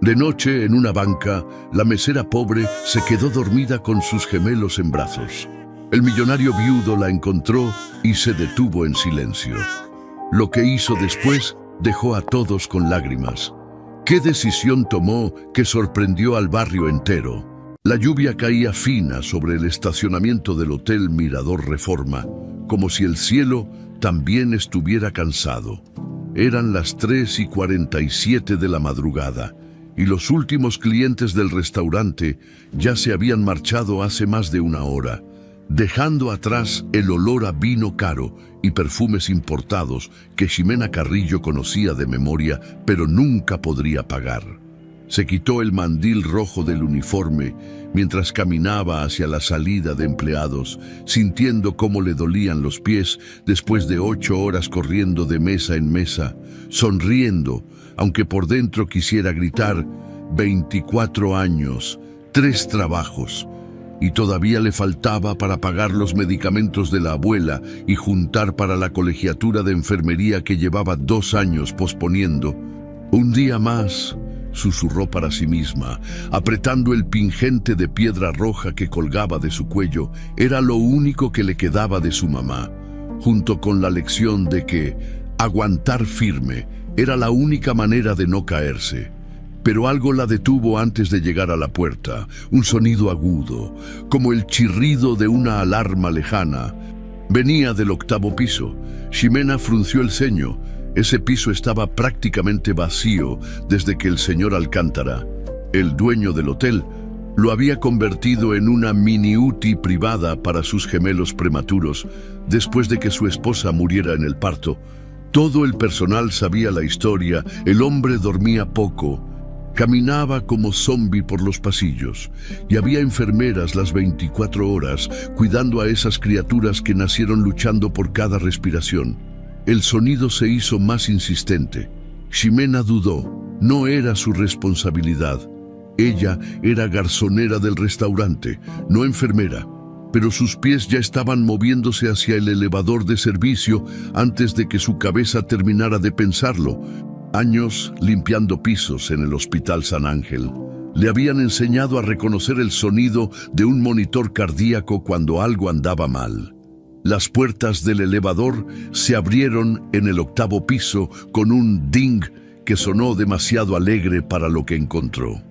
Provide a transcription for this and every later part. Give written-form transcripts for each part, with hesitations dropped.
De noche, en una banca, la mesera pobre se quedó dormida con sus gemelos en brazos. El millonario viudo la encontró y se detuvo en silencio. Lo que hizo después dejó a todos con lágrimas. ¿Qué decisión tomó que sorprendió al barrio entero? La lluvia caía fina sobre el estacionamiento del Hotel Mirador Reforma, como si el cielo también estuviera cansado. Eran las 3:47 de la madrugada y los últimos clientes del restaurante ya se habían marchado hace más de una hora, dejando atrás el olor a vino caro y perfumes importados que Ximena Carrillo conocía de memoria, pero nunca podría pagar. Se quitó el mandil rojo del uniforme mientras caminaba hacia la salida de empleados, sintiendo cómo le dolían los pies después de 8 horas corriendo de mesa en mesa, sonriendo, aunque por dentro quisiera gritar: 24 años, 3 trabajos, y todavía le faltaba para pagar los medicamentos de la abuela y juntar para la colegiatura de enfermería que llevaba 2 años posponiendo. Un día más, susurró para sí misma, apretando el pingente de piedra roja que colgaba de su cuello. Era lo único que le quedaba de su mamá, junto con la lección de que aguantar firme era la única manera de no caerse. Pero algo la detuvo antes de llegar a la puerta, un sonido agudo, como el chirrido de una alarma lejana. Venía del 8º piso. Ximena frunció el ceño. Ese piso estaba prácticamente vacío desde que el señor Alcántara, el dueño del hotel, lo había convertido en una mini-UTI privada para sus gemelos prematuros después de que su esposa muriera en el parto. Todo el personal sabía la historia. El hombre dormía poco, caminaba como zombi por los pasillos y había enfermeras las 24 horas cuidando a esas criaturas que nacieron luchando por cada respiración. El sonido se hizo más insistente. Ximena dudó. No era su responsabilidad. Ella era garzonera del restaurante, no enfermera. Pero sus pies ya estaban moviéndose hacia el elevador de servicio antes de que su cabeza terminara de pensarlo. Años limpiando pisos en el Hospital San Ángel le habían enseñado a reconocer el sonido de un monitor cardíaco cuando algo andaba mal. Las puertas del elevador se abrieron en el 8º piso con un ding que sonó demasiado alegre para lo que encontró.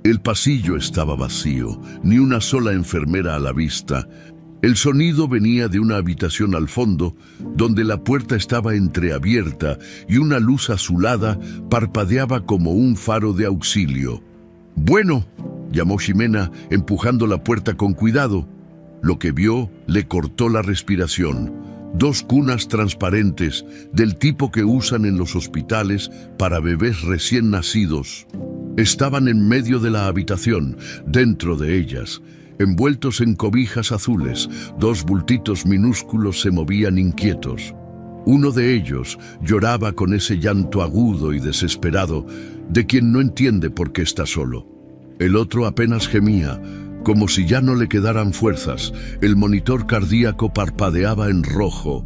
El pasillo estaba vacío, ni una sola enfermera a la vista. El sonido venía de una habitación al fondo, donde la puerta estaba entreabierta y una luz azulada parpadeaba como un faro de auxilio. «Bueno», llamó Ximena, empujando la puerta con cuidado. Lo que vio le cortó la respiración. 2 cunas transparentes, del tipo que usan en los hospitales para bebés recién nacidos, estaban en medio de la habitación. Dentro de ellas, envueltos en cobijas azules, 2 bultitos minúsculos se movían inquietos. Uno de ellos lloraba con ese llanto agudo y desesperado de quien no entiende por qué está solo. El otro apenas gemía, como si ya no le quedaran fuerzas. El monitor cardíaco parpadeaba en rojo.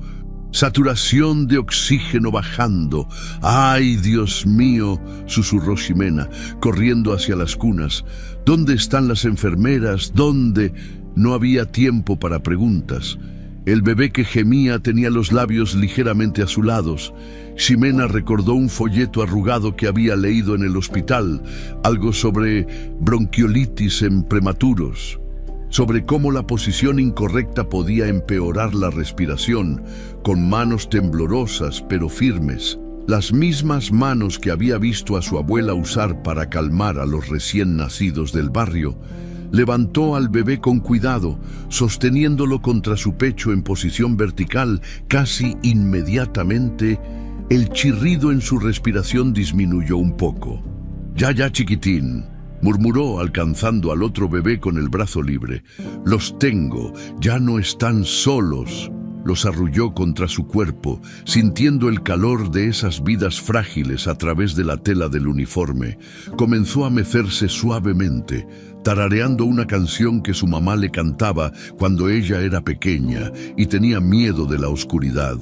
Saturación de oxígeno bajando. ¡Ay, Dios mío!, susurró Ximena, corriendo hacia las cunas. ¿Dónde están las enfermeras? ¿Dónde? No había tiempo para preguntas. El bebé que gemía tenía los labios ligeramente azulados. Ximena recordó un folleto arrugado que había leído en el hospital, algo sobre bronquiolitis en prematuros, sobre cómo la posición incorrecta podía empeorar la respiración, con manos temblorosas pero firmes, las mismas manos que había visto a su abuela usar para calmar a los recién nacidos del barrio. Levantó al bebé con cuidado, sosteniéndolo contra su pecho en posición vertical. Casi inmediatamente, el chirrido en su respiración disminuyó un poco. Ya, chiquitín», murmuró, alcanzando al otro bebé con el brazo libre. «Los tengo, ya no están solos». Los arrulló contra su cuerpo, sintiendo el calor de esas vidas frágiles a través de la tela del uniforme. Comenzó a mecerse suavemente, tarareando una canción que su mamá le cantaba cuando ella era pequeña y tenía miedo de la oscuridad.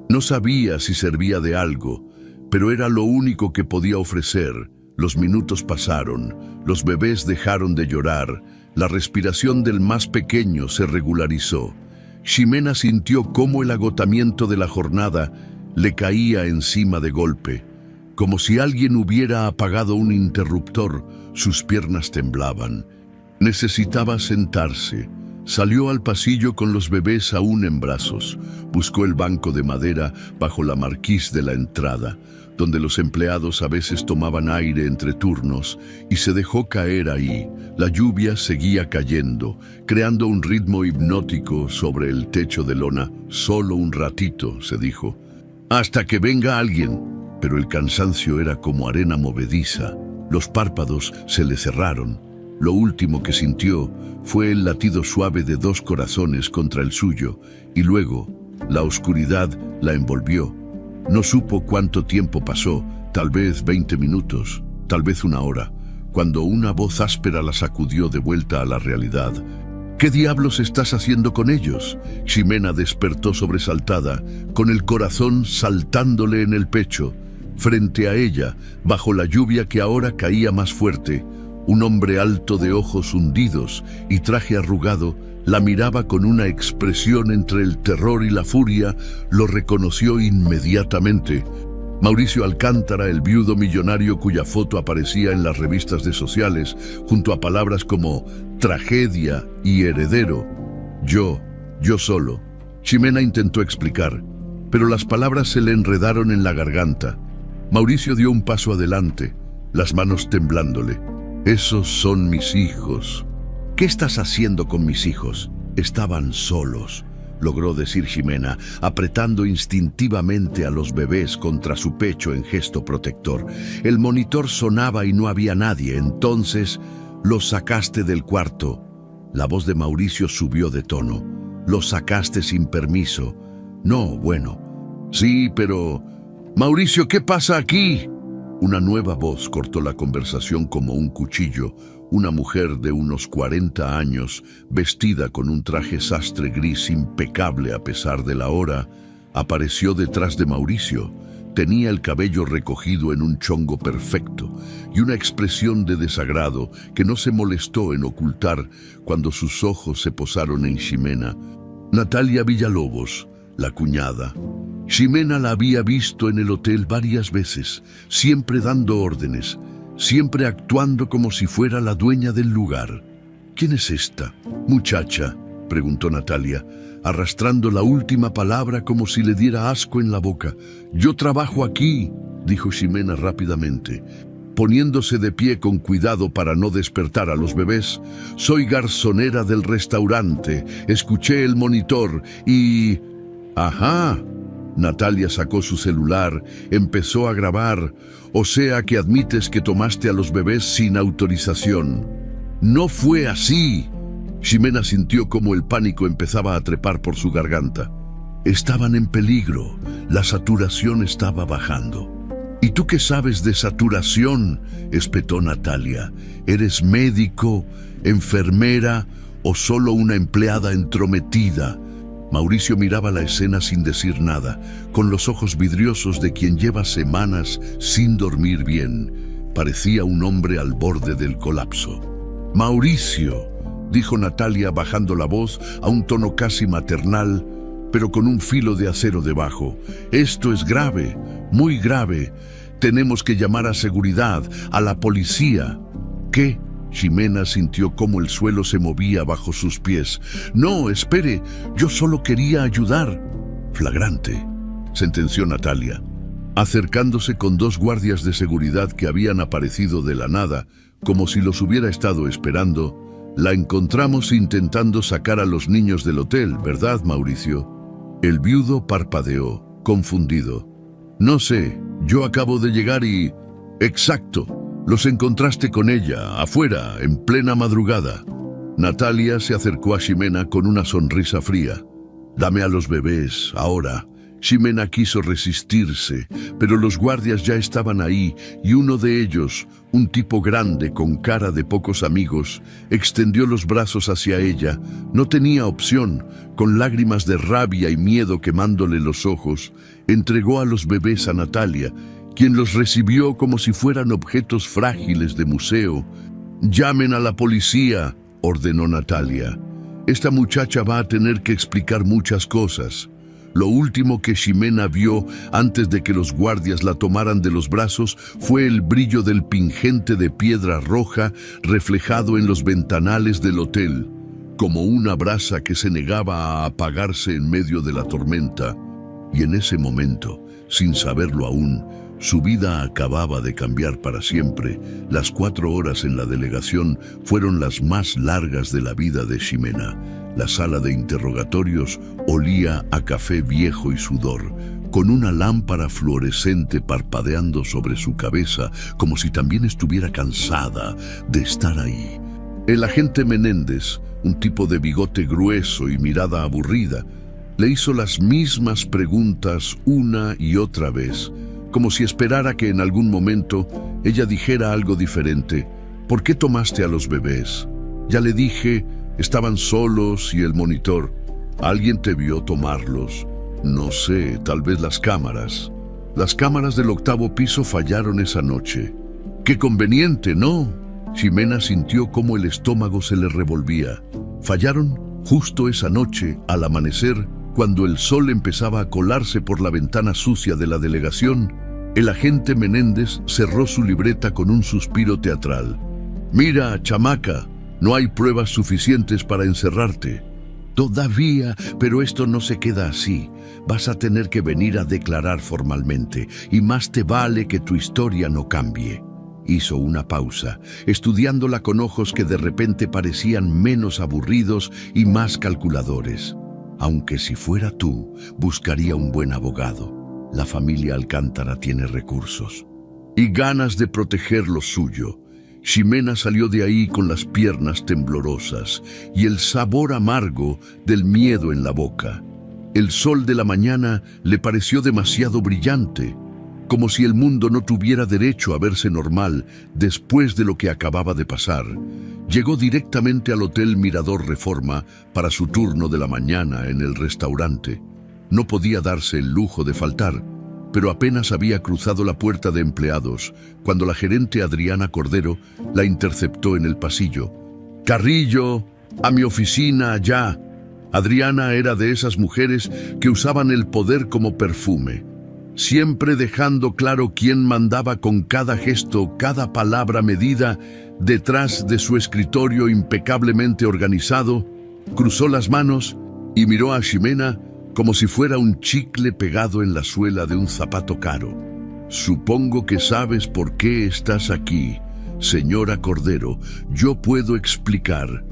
No sabía si servía de algo, pero era lo único que podía ofrecer, Los minutos pasaron, los bebés dejaron de llorar, la respiración del más pequeño se regularizó. Ximena sintió cómo el agotamiento de la jornada le caía encima de golpe. Como si alguien hubiera apagado un interruptor, sus piernas temblaban. Necesitaba sentarse. Salió al pasillo con los bebés aún en brazos. Buscó el banco de madera bajo la marquís de la entrada, donde los empleados a veces tomaban aire entre turnos, y se dejó caer ahí. La lluvia seguía cayendo, creando un ritmo hipnótico sobre el techo de lona. Solo un ratito, se dijo, hasta que venga alguien. Pero el cansancio era como arena movediza. Los párpados se le cerraron. Lo último que sintió fue el latido suave de dos corazones contra el suyo, y luego la oscuridad la envolvió. No supo cuánto tiempo pasó, tal vez 20 minutos, tal vez una hora, cuando una voz áspera la sacudió de vuelta a la realidad. ¿Qué diablos estás haciendo con ellos? Ximena despertó sobresaltada, con el corazón saltándole en el pecho. Frente a ella, bajo la lluvia que ahora caía más fuerte, un hombre alto de ojos hundidos y traje arrugado la miraba con una expresión entre el terror y la furia. Lo reconoció inmediatamente. Mauricio Alcántara, el viudo millonario cuya foto aparecía en las revistas de sociales, junto a palabras como tragedia y heredero. Yo solo. Ximena intentó explicar, pero las palabras se le enredaron en la garganta. Mauricio dio un paso adelante, las manos temblándole. Esos son mis hijos. ¿Qué estás haciendo con mis hijos? Estaban solos, logró decir Ximena, apretando instintivamente a los bebés contra su pecho en gesto protector. El monitor sonaba y no había nadie. Entonces, los sacaste del cuarto. La voz de Mauricio subió de tono. Los sacaste sin permiso. No, bueno. Sí, pero... Mauricio, ¿qué pasa aquí? Una nueva voz cortó la conversación como un cuchillo. Una mujer de unos 40 años, vestida con un traje sastre gris impecable a pesar de la hora, apareció detrás de Mauricio. Tenía el cabello recogido en un chongo perfecto y una expresión de desagrado que no se molestó en ocultar cuando sus ojos se posaron en Ximena. Natalia Villalobos, la cuñada. Ximena la había visto en el hotel varias veces, siempre dando órdenes, siempre actuando como si fuera la dueña del lugar. ¿Quién es esta muchacha?, preguntó Natalia, arrastrando la última palabra como si le diera asco en la boca. Yo trabajo aquí, dijo Ximena rápidamente, poniéndose de pie con cuidado para no despertar a los bebés. Soy garzonera del restaurante, escuché el monitor y... Ajá. Natalia sacó su celular, empezó a grabar. O sea que admites que tomaste a los bebés sin autorización. No fue así. Ximena sintió como el pánico empezaba a trepar por su garganta. Estaban en peligro. La saturación estaba bajando. ¿Y tú qué sabes de saturación?, espetó Natalia. ¿Eres médico, enfermera o solo una empleada entrometida? Mauricio miraba la escena sin decir nada, con los ojos vidriosos de quien lleva semanas sin dormir bien. Parecía un hombre al borde del colapso. «Mauricio», dijo Natalia bajando la voz a un tono casi maternal, pero con un filo de acero debajo. «Esto es grave, muy grave. Tenemos que llamar a seguridad, a la policía». «¿Qué?». Ximena sintió cómo el suelo se movía bajo sus pies. «No, espere, yo solo quería ayudar». «Flagrante», sentenció Natalia, acercándose con dos guardias de seguridad que habían aparecido de la nada, como si los hubiera estado esperando. «La encontramos intentando sacar a los niños del hotel, ¿verdad, Mauricio?». El viudo parpadeó, confundido. «No sé, yo acabo de llegar y...». «Exacto. Los encontraste con ella, afuera, en plena madrugada». Natalia se acercó a Ximena con una sonrisa fría. «Dame a los bebés, ahora». Ximena quiso resistirse, pero los guardias ya estaban ahí y uno de ellos, un tipo grande con cara de pocos amigos, extendió los brazos hacia ella. No tenía opción. Con lágrimas de rabia y miedo quemándole los ojos, entregó a los bebés a Natalia, quien los recibió como si fueran objetos frágiles de museo. «Llamen a la policía», ordenó Natalia. «Esta muchacha va a tener que explicar muchas cosas». Lo último que Ximena vio antes de que los guardias la tomaran de los brazos fue el brillo del pingente de piedra roja reflejado en los ventanales del hotel, como una brasa que se negaba a apagarse en medio de la tormenta. Y en ese momento, sin saberlo aún, su vida acababa de cambiar para siempre. Las 4 horas en la delegación fueron las más largas de la vida de Ximena. La sala de interrogatorios olía a café viejo y sudor, con una lámpara fluorescente parpadeando sobre su cabeza, como si también estuviera cansada de estar ahí. El agente Menéndez, un tipo de bigote grueso y mirada aburrida, le hizo las mismas preguntas una y otra vez, como si esperara que en algún momento ella dijera algo diferente. «¿Por qué tomaste a los bebés?» «Ya le dije, estaban solos y el monitor». «¿Alguien te vio tomarlos?» «No sé, tal vez las cámaras». «Las cámaras del 8º piso fallaron esa noche». «Qué conveniente, ¿no?» Ximena sintió cómo el estómago se le revolvía. «Fallaron justo esa noche, al amanecer, cuando el sol empezaba a colarse por la ventana sucia de la delegación». El agente Menéndez cerró su libreta con un suspiro teatral. «Mira, chamaca, no hay pruebas suficientes para encerrarte». «Todavía, pero esto no se queda así. Vas a tener que venir a declarar formalmente, y más te vale que tu historia no cambie». Hizo una pausa, estudiándola con ojos que de repente parecían menos aburridos y más calculadores. «Aunque si fuera tú, buscaría un buen abogado. La familia Alcántara tiene recursos y ganas de proteger lo suyo». Ximena salió de ahí con las piernas temblorosas y el sabor amargo del miedo en la boca. El sol de la mañana le pareció demasiado brillante, como si el mundo no tuviera derecho a verse normal después de lo que acababa de pasar. Llegó directamente al Hotel Mirador Reforma para su turno de la mañana en el restaurante. No podía darse el lujo de faltar, pero apenas había cruzado la puerta de empleados cuando la gerente Adriana Cordero la interceptó en el pasillo. «Carrillo, a mi oficina, ya». Adriana era de esas mujeres que usaban el poder como perfume, siempre dejando claro quién mandaba con cada gesto, cada palabra medida. Detrás de su escritorio impecablemente organizado, cruzó las manos y miró a Ximena como si fuera un chicle pegado en la suela de un zapato caro. «Supongo que sabes por qué estás aquí, señora Cordero. Yo puedo explicar».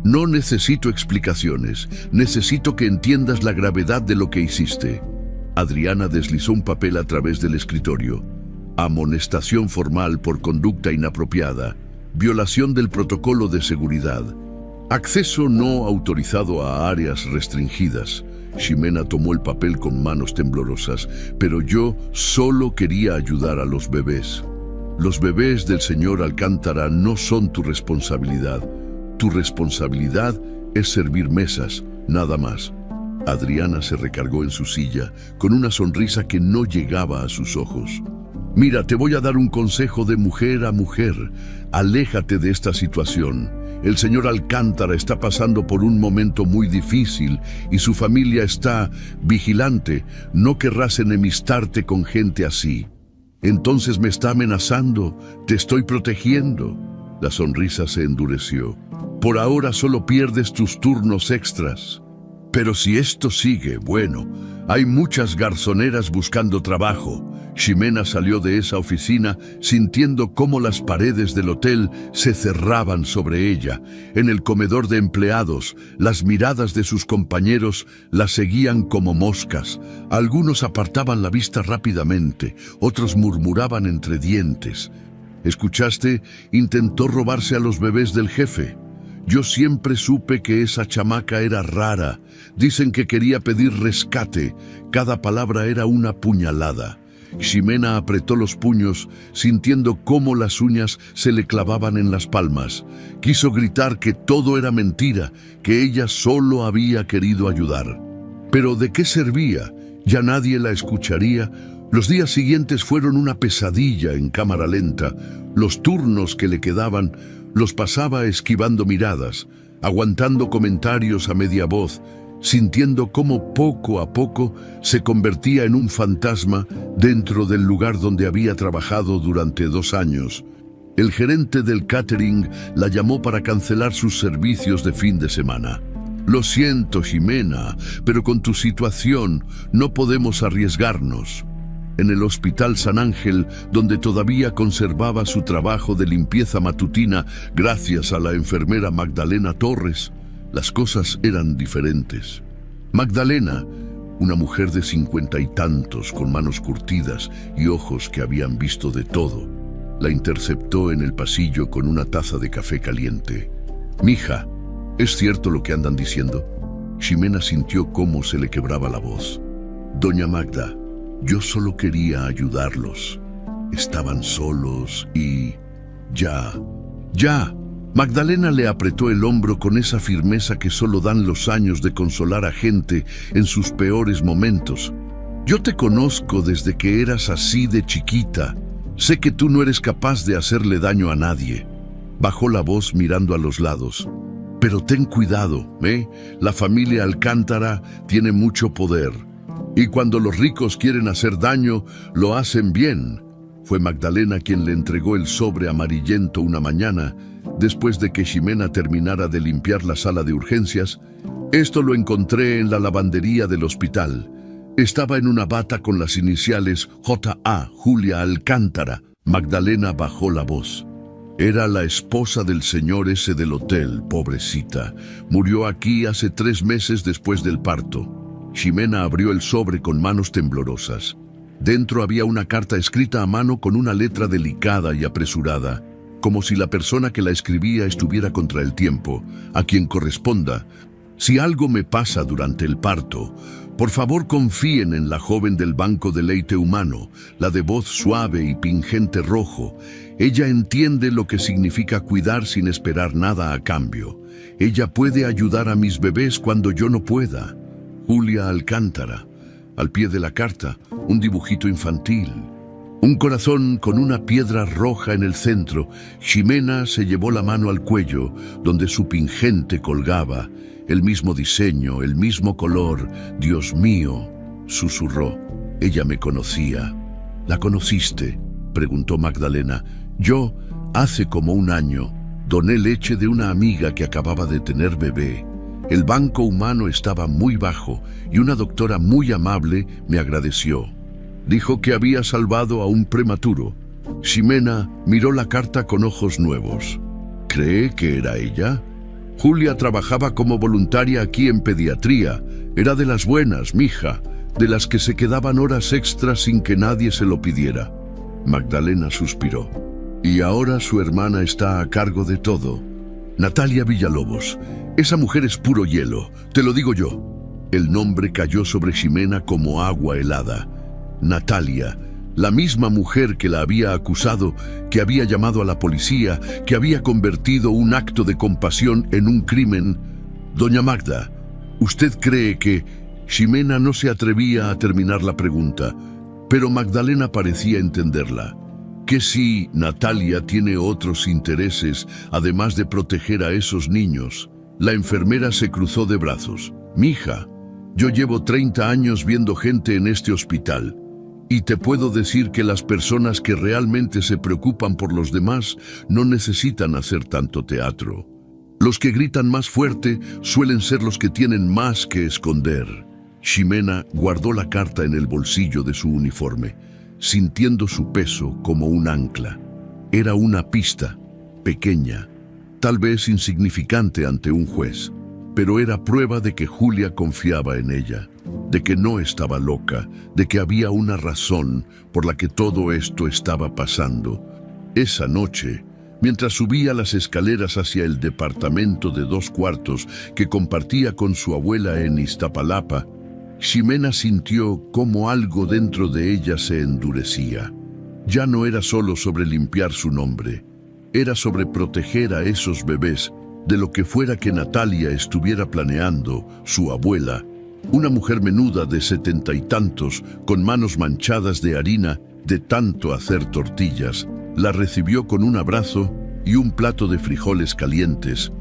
«No necesito explicaciones. Necesito que entiendas la gravedad de lo que hiciste». Adriana deslizó un papel a través del escritorio. «Amonestación formal por conducta inapropiada. Violación del protocolo de seguridad. Acceso no autorizado a áreas restringidas». Ximena tomó el papel con manos temblorosas. «Pero yo solo quería ayudar a los bebés. Los bebés del señor Alcántara no son tu responsabilidad. Tu responsabilidad es servir mesas, nada más». Adriana se recargó en su silla, con una sonrisa que no llegaba a sus ojos. «Mira, te voy a dar un consejo de mujer a mujer. Aléjate de esta situación. El señor Alcántara está pasando por un momento muy difícil y su familia está vigilante. No querrás enemistarte con gente así». «Entonces me está amenazando. Te estoy protegiendo». La sonrisa se endureció. «Por ahora solo pierdes tus turnos extras. Pero si esto sigue, bueno, hay muchas garzoneras buscando trabajo». Ximena salió de esa oficina sintiendo cómo las paredes del hotel se cerraban sobre ella. En el comedor de empleados, las miradas de sus compañeros la seguían como moscas. Algunos apartaban la vista rápidamente, otros murmuraban entre dientes. «¿Escuchaste? Intentó robarse a los bebés del jefe. Yo siempre supe que esa chamaca era rara. Dicen que quería pedir rescate. Cada palabra era una puñalada». Ximena apretó los puños, sintiendo cómo las uñas se le clavaban en las palmas. Quiso gritar que todo era mentira, que ella solo había querido ayudar. Pero ¿de qué servía? Ya nadie la escucharía. Los días siguientes fueron una pesadilla en cámara lenta. Los turnos que le quedaban los pasaba esquivando miradas, aguantando comentarios a media voz, sintiendo cómo poco a poco se convertía en un fantasma dentro del lugar donde había trabajado durante 2 años. El gerente del catering la llamó para cancelar sus servicios de fin de semana. «Lo siento, Ximena, pero con tu situación no podemos arriesgarnos». En el Hospital San Ángel, donde todavía conservaba su trabajo de limpieza matutina gracias a la enfermera Magdalena Torres, las cosas eran diferentes. Magdalena, una mujer de 50 y tantos, con manos curtidas y ojos que habían visto de todo, la interceptó en el pasillo con una taza de café caliente. «Mija, ¿es cierto lo que andan diciendo?». Ximena sintió cómo se le quebraba la voz. «Doña Magda, yo solo quería ayudarlos. Estaban solos y... Ya». Magdalena le apretó el hombro con esa firmeza que solo dan los años de consolar a gente en sus peores momentos. «Yo te conozco desde que eras así de chiquita. Sé que tú no eres capaz de hacerle daño a nadie». Bajó la voz mirando a los lados. «Pero ten cuidado, ¿eh? La familia Alcántara tiene mucho poder. Y cuando los ricos quieren hacer daño, lo hacen bien». Fue Magdalena quien le entregó el sobre amarillento una mañana, después de que Ximena terminara de limpiar la sala de urgencias. «Esto lo encontré en la lavandería del hospital. Estaba en una bata con las iniciales J.A. Julia Alcántara». Magdalena bajó la voz. «Era la esposa del señor ese del hotel, pobrecita. Murió aquí hace 3 meses después del parto». Ximena abrió el sobre con manos temblorosas. Dentro había una carta escrita a mano con una letra delicada y apresurada, como si la persona que la escribía estuviera contra el tiempo. «A quien corresponda, si algo me pasa durante el parto, por favor confíen en la joven del Banco de Leite Humano, la de voz suave y pingente rojo. Ella entiende lo que significa cuidar sin esperar nada a cambio. Ella puede ayudar a mis bebés cuando yo no pueda. Julia Alcántara». Al pie de la carta, un dibujito infantil. Un corazón con una piedra roja en el centro. Ximena se llevó la mano al cuello, donde su pingente colgaba. El mismo diseño, el mismo color. «Dios mío», susurró. «Ella me conocía». «¿La conociste?», preguntó Magdalena. «Yo, hace como 1 año, doné leche de una amiga que acababa de tener bebé. El banco humano estaba muy bajo y una doctora muy amable me agradeció. Dijo que había salvado a un prematuro». Ximena miró la carta con ojos nuevos. «¿Cree que era ella?». «Julia trabajaba como voluntaria aquí en pediatría. Era de las buenas, mija, de las que se quedaban horas extras sin que nadie se lo pidiera». Magdalena suspiró. «Y ahora su hermana está a cargo de todo. Natalia Villalobos. Esa mujer es puro hielo, te lo digo yo». El nombre cayó sobre Ximena como agua helada. Natalia, la misma mujer que la había acusado, que había llamado a la policía, que había convertido un acto de compasión en un crimen. «Doña Magda, ¿usted cree que...?» Ximena no se atrevía a terminar la pregunta, pero Magdalena parecía entenderla. «¿Que si Natalia tiene otros intereses, además de proteger a esos niños?». La enfermera se cruzó de brazos. «Mija, yo llevo 30 años viendo gente en este hospital y te puedo decir que las personas que realmente se preocupan por los demás no necesitan hacer tanto teatro. Los que gritan más fuerte suelen ser los que tienen más que esconder». Ximena guardó la carta en el bolsillo de su uniforme, sintiendo su peso como un ancla. Era una pista, pequeña, tal vez insignificante ante un juez, pero era prueba de que Julia confiaba en ella, de que no estaba loca, de que había una razón por la que todo esto estaba pasando. Esa noche, mientras subía las escaleras hacia el departamento de 2 cuartos que compartía con su abuela en Iztapalapa, Ximena sintió cómo algo dentro de ella se endurecía. Ya no era solo sobre limpiar su nombre, era sobre proteger a esos bebés de lo que fuera que Natalia estuviera planeando, su abuela. Una mujer menuda de 70 y tantos, con manos manchadas de harina de tanto hacer tortillas, la recibió con un abrazo y un plato de frijoles calientes.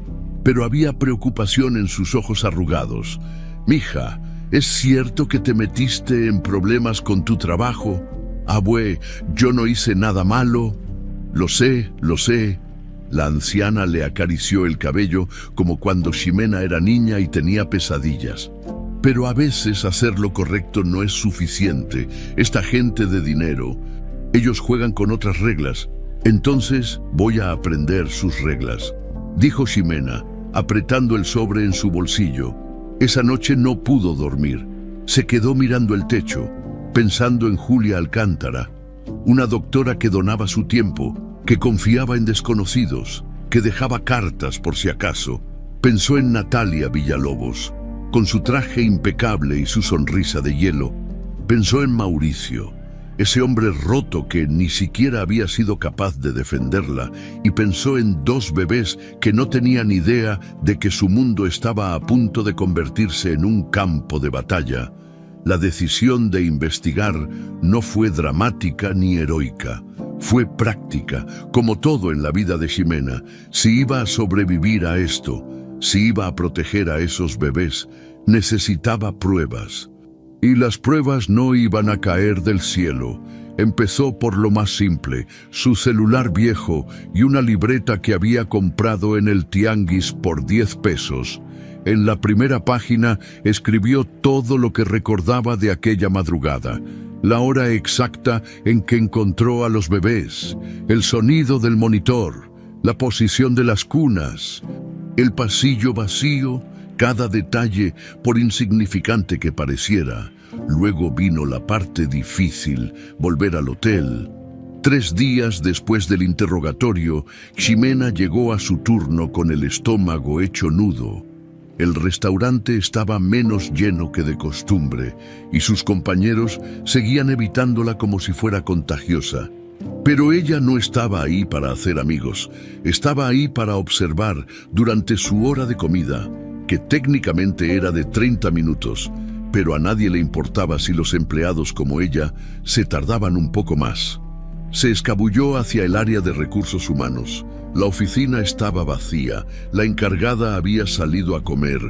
Pero había preocupación en sus ojos arrugados. «Mija, ¿es cierto que te metiste en problemas con tu trabajo?» «Abue, yo no hice nada malo». Lo sé, lo sé». La anciana le acarició el cabello como cuando Ximena era niña y tenía pesadillas. «Pero a veces hacer lo correcto no es suficiente. Esta gente de dinero, ellos juegan con otras reglas. Entonces voy a aprender sus reglas», dijo Ximena, apretando el sobre en su bolsillo. Esa noche no pudo dormir. Se quedó mirando el techo, pensando en Julia Alcántara, una doctora que donaba su tiempo, que confiaba en desconocidos, que dejaba cartas por si acaso. Pensó en Natalia Villalobos, con su traje impecable y su sonrisa de hielo. Pensó en Mauricio, ese hombre roto que ni siquiera había sido capaz de defenderla, y pensó en dos bebés que no tenían idea de que su mundo estaba a punto de convertirse en un campo de batalla. La decisión de investigar no fue dramática ni heroica. Fue práctica, como todo en la vida de Ximena. Si iba a sobrevivir a esto, si iba a proteger a esos bebés, necesitaba pruebas. Y las pruebas no iban a caer del cielo. Empezó por lo más simple, su celular viejo y una libreta que había comprado en el tianguis por 10 pesos. En la primera página escribió todo lo que recordaba de aquella madrugada. La hora exacta en que encontró a los bebés, el sonido del monitor, la posición de las cunas, el pasillo vacío, cada detalle, por insignificante que pareciera. Luego vino la parte difícil, volver al hotel. 3 días después del interrogatorio, Ximena llegó a su turno con el estómago hecho nudo. El restaurante estaba menos lleno que de costumbre y sus compañeros seguían evitándola como si fuera contagiosa. Pero ella no estaba ahí para hacer amigos, estaba ahí para observar durante su hora de comida, que técnicamente era de 30 minutos, pero a nadie le importaba si los empleados como ella se tardaban un poco más. Se escabulló hacia el área de recursos humanos. La oficina estaba vacía, la encargada había salido a comer.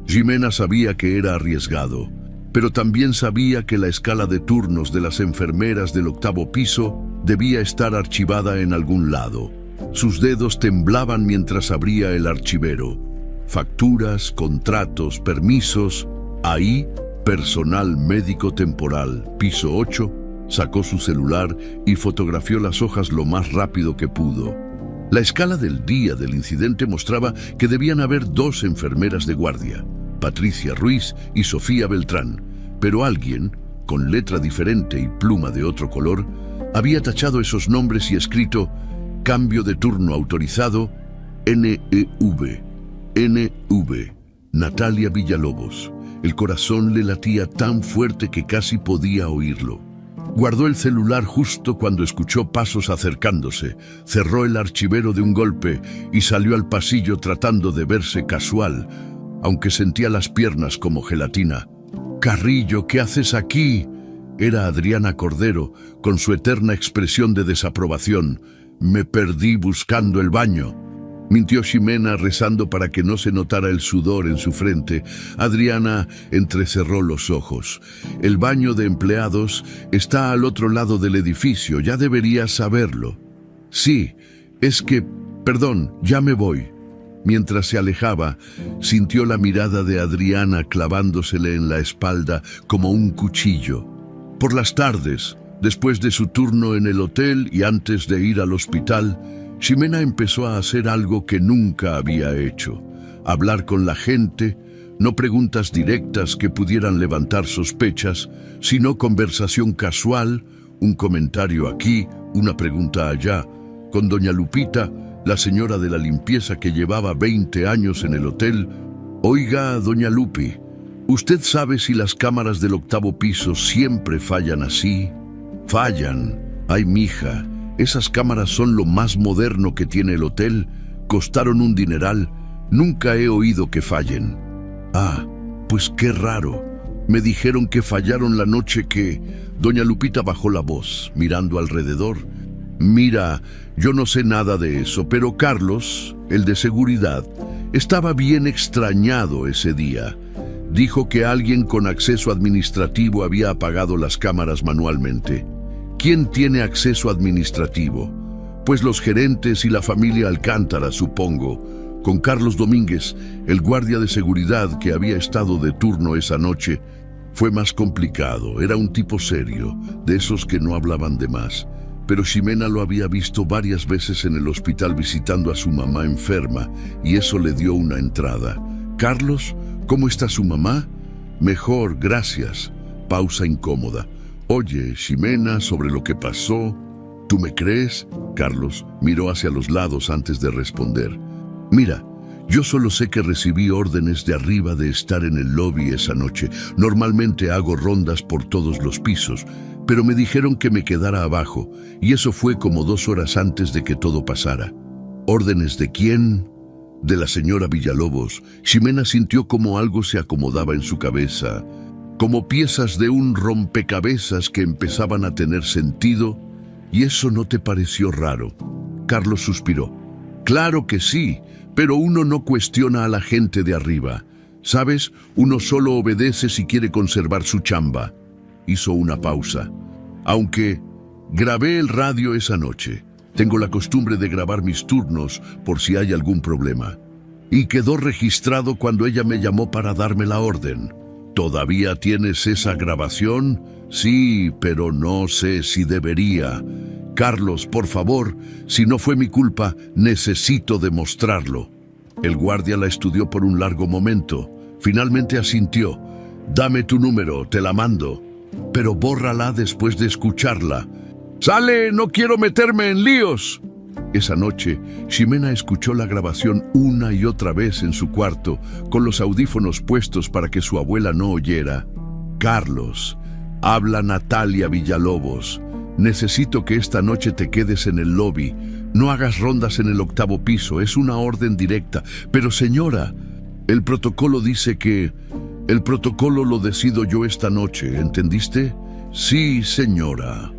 Ximena sabía que era arriesgado, pero también sabía que la escala de turnos de las enfermeras del 8º piso debía estar archivada en algún lado. Sus dedos temblaban mientras abría el archivero. Facturas, contratos, permisos. Ahí, personal médico temporal, piso 8, sacó su celular y fotografió las hojas lo más rápido que pudo. La escala del día del incidente mostraba que debían haber 2 enfermeras de guardia, Patricia Ruiz y Sofía Beltrán, pero alguien, con letra diferente y pluma de otro color, había tachado esos nombres y escrito «Cambio de turno autorizado, NEV, Natalia Villalobos». El corazón le latía tan fuerte que casi podía oírlo. Guardó el celular justo cuando escuchó pasos acercándose, cerró el archivero de un golpe y salió al pasillo tratando de verse casual, aunque sentía las piernas como gelatina. «Carrillo, ¿qué haces aquí?». Era Adriana Cordero, con su eterna expresión de desaprobación. «Me perdí buscando el baño», mintió Ximena rezando para que no se notara el sudor en su frente. Adriana entrecerró los ojos. «El baño de empleados está al otro lado del edificio, ya deberías saberlo». «Sí, es que... perdón, ya me voy». Mientras se alejaba, sintió la mirada de Adriana clavándosele en la espalda como un cuchillo. Por las tardes, después de su turno en el hotel y antes de ir al hospital, Ximena empezó a hacer algo que nunca había hecho: hablar con la gente, no preguntas directas que pudieran levantar sospechas, sino conversación casual, un comentario aquí, una pregunta allá. Con doña Lupita, la señora de la limpieza que llevaba 20 años en el hotel. «Oiga, doña Lupi, ¿usted sabe si las cámaras del 8º piso siempre fallan así?» «Fallan. Ay, mija, esas cámaras son lo más moderno que tiene el hotel. Costaron un dineral. Nunca he oído que fallen». «Ah, pues qué raro. Me dijeron que fallaron la noche que... Doña Lupita bajó la voz, mirando alrededor. Mira, yo no sé nada de eso, pero Carlos, el de seguridad, estaba bien extrañado ese día. Dijo que alguien con acceso administrativo había apagado las cámaras manualmente. ¿Quién tiene acceso administrativo? Pues los gerentes y la familia Alcántara, supongo. Con Carlos Domínguez, el guardia de seguridad que había estado de turno esa noche, fue más complicado. Era un tipo serio, de esos que no hablaban de más. Pero Ximena lo había visto varias veces en el hospital visitando a su mamá enferma, y eso le dio una entrada. «Carlos, ¿cómo está su mamá?» «Mejor, gracias». Pausa incómoda. «Oye, Ximena, sobre lo que pasó, ¿tú me crees?» Carlos miró hacia los lados antes de responder. «Mira, yo solo sé que recibí órdenes de arriba de estar en el lobby esa noche. Normalmente hago rondas por todos los pisos, pero me dijeron que me quedara abajo, y eso fue como 2 horas antes de que todo pasara». «¿Órdenes de quién?» «De la señora Villalobos». Ximena sintió como algo se acomodaba en su cabeza, como piezas de un rompecabezas que empezaban a tener sentido. «¿Y eso no te pareció raro?» Carlos suspiró. «Claro que sí, pero uno no cuestiona a la gente de arriba. ¿Sabes? Uno solo obedece si quiere conservar su chamba». Hizo una pausa. «Aunque grabé el radio esa noche. Tengo la costumbre de grabar mis turnos por si hay algún problema. Y quedó registrado cuando ella me llamó para darme la orden». «¿Todavía tienes esa grabación?» «Sí, pero no sé si debería». «Carlos, por favor, si no fue mi culpa, necesito demostrarlo». El guardia la estudió por un largo momento. Finalmente asintió. «Dame tu número, te la mando. Pero bórrala después de escucharla». «¡Sale! ¡No quiero meterme en líos!» Esa noche, Ximena escuchó la grabación una y otra vez en su cuarto, con los audífonos puestos para que su abuela no oyera. «Carlos, habla Natalia Villalobos. Necesito que esta noche te quedes en el lobby. No hagas rondas en el 8º piso, es una orden directa». «Pero señora, el protocolo dice que...» «El protocolo lo decido yo esta noche, ¿entendiste?» «Sí, señora».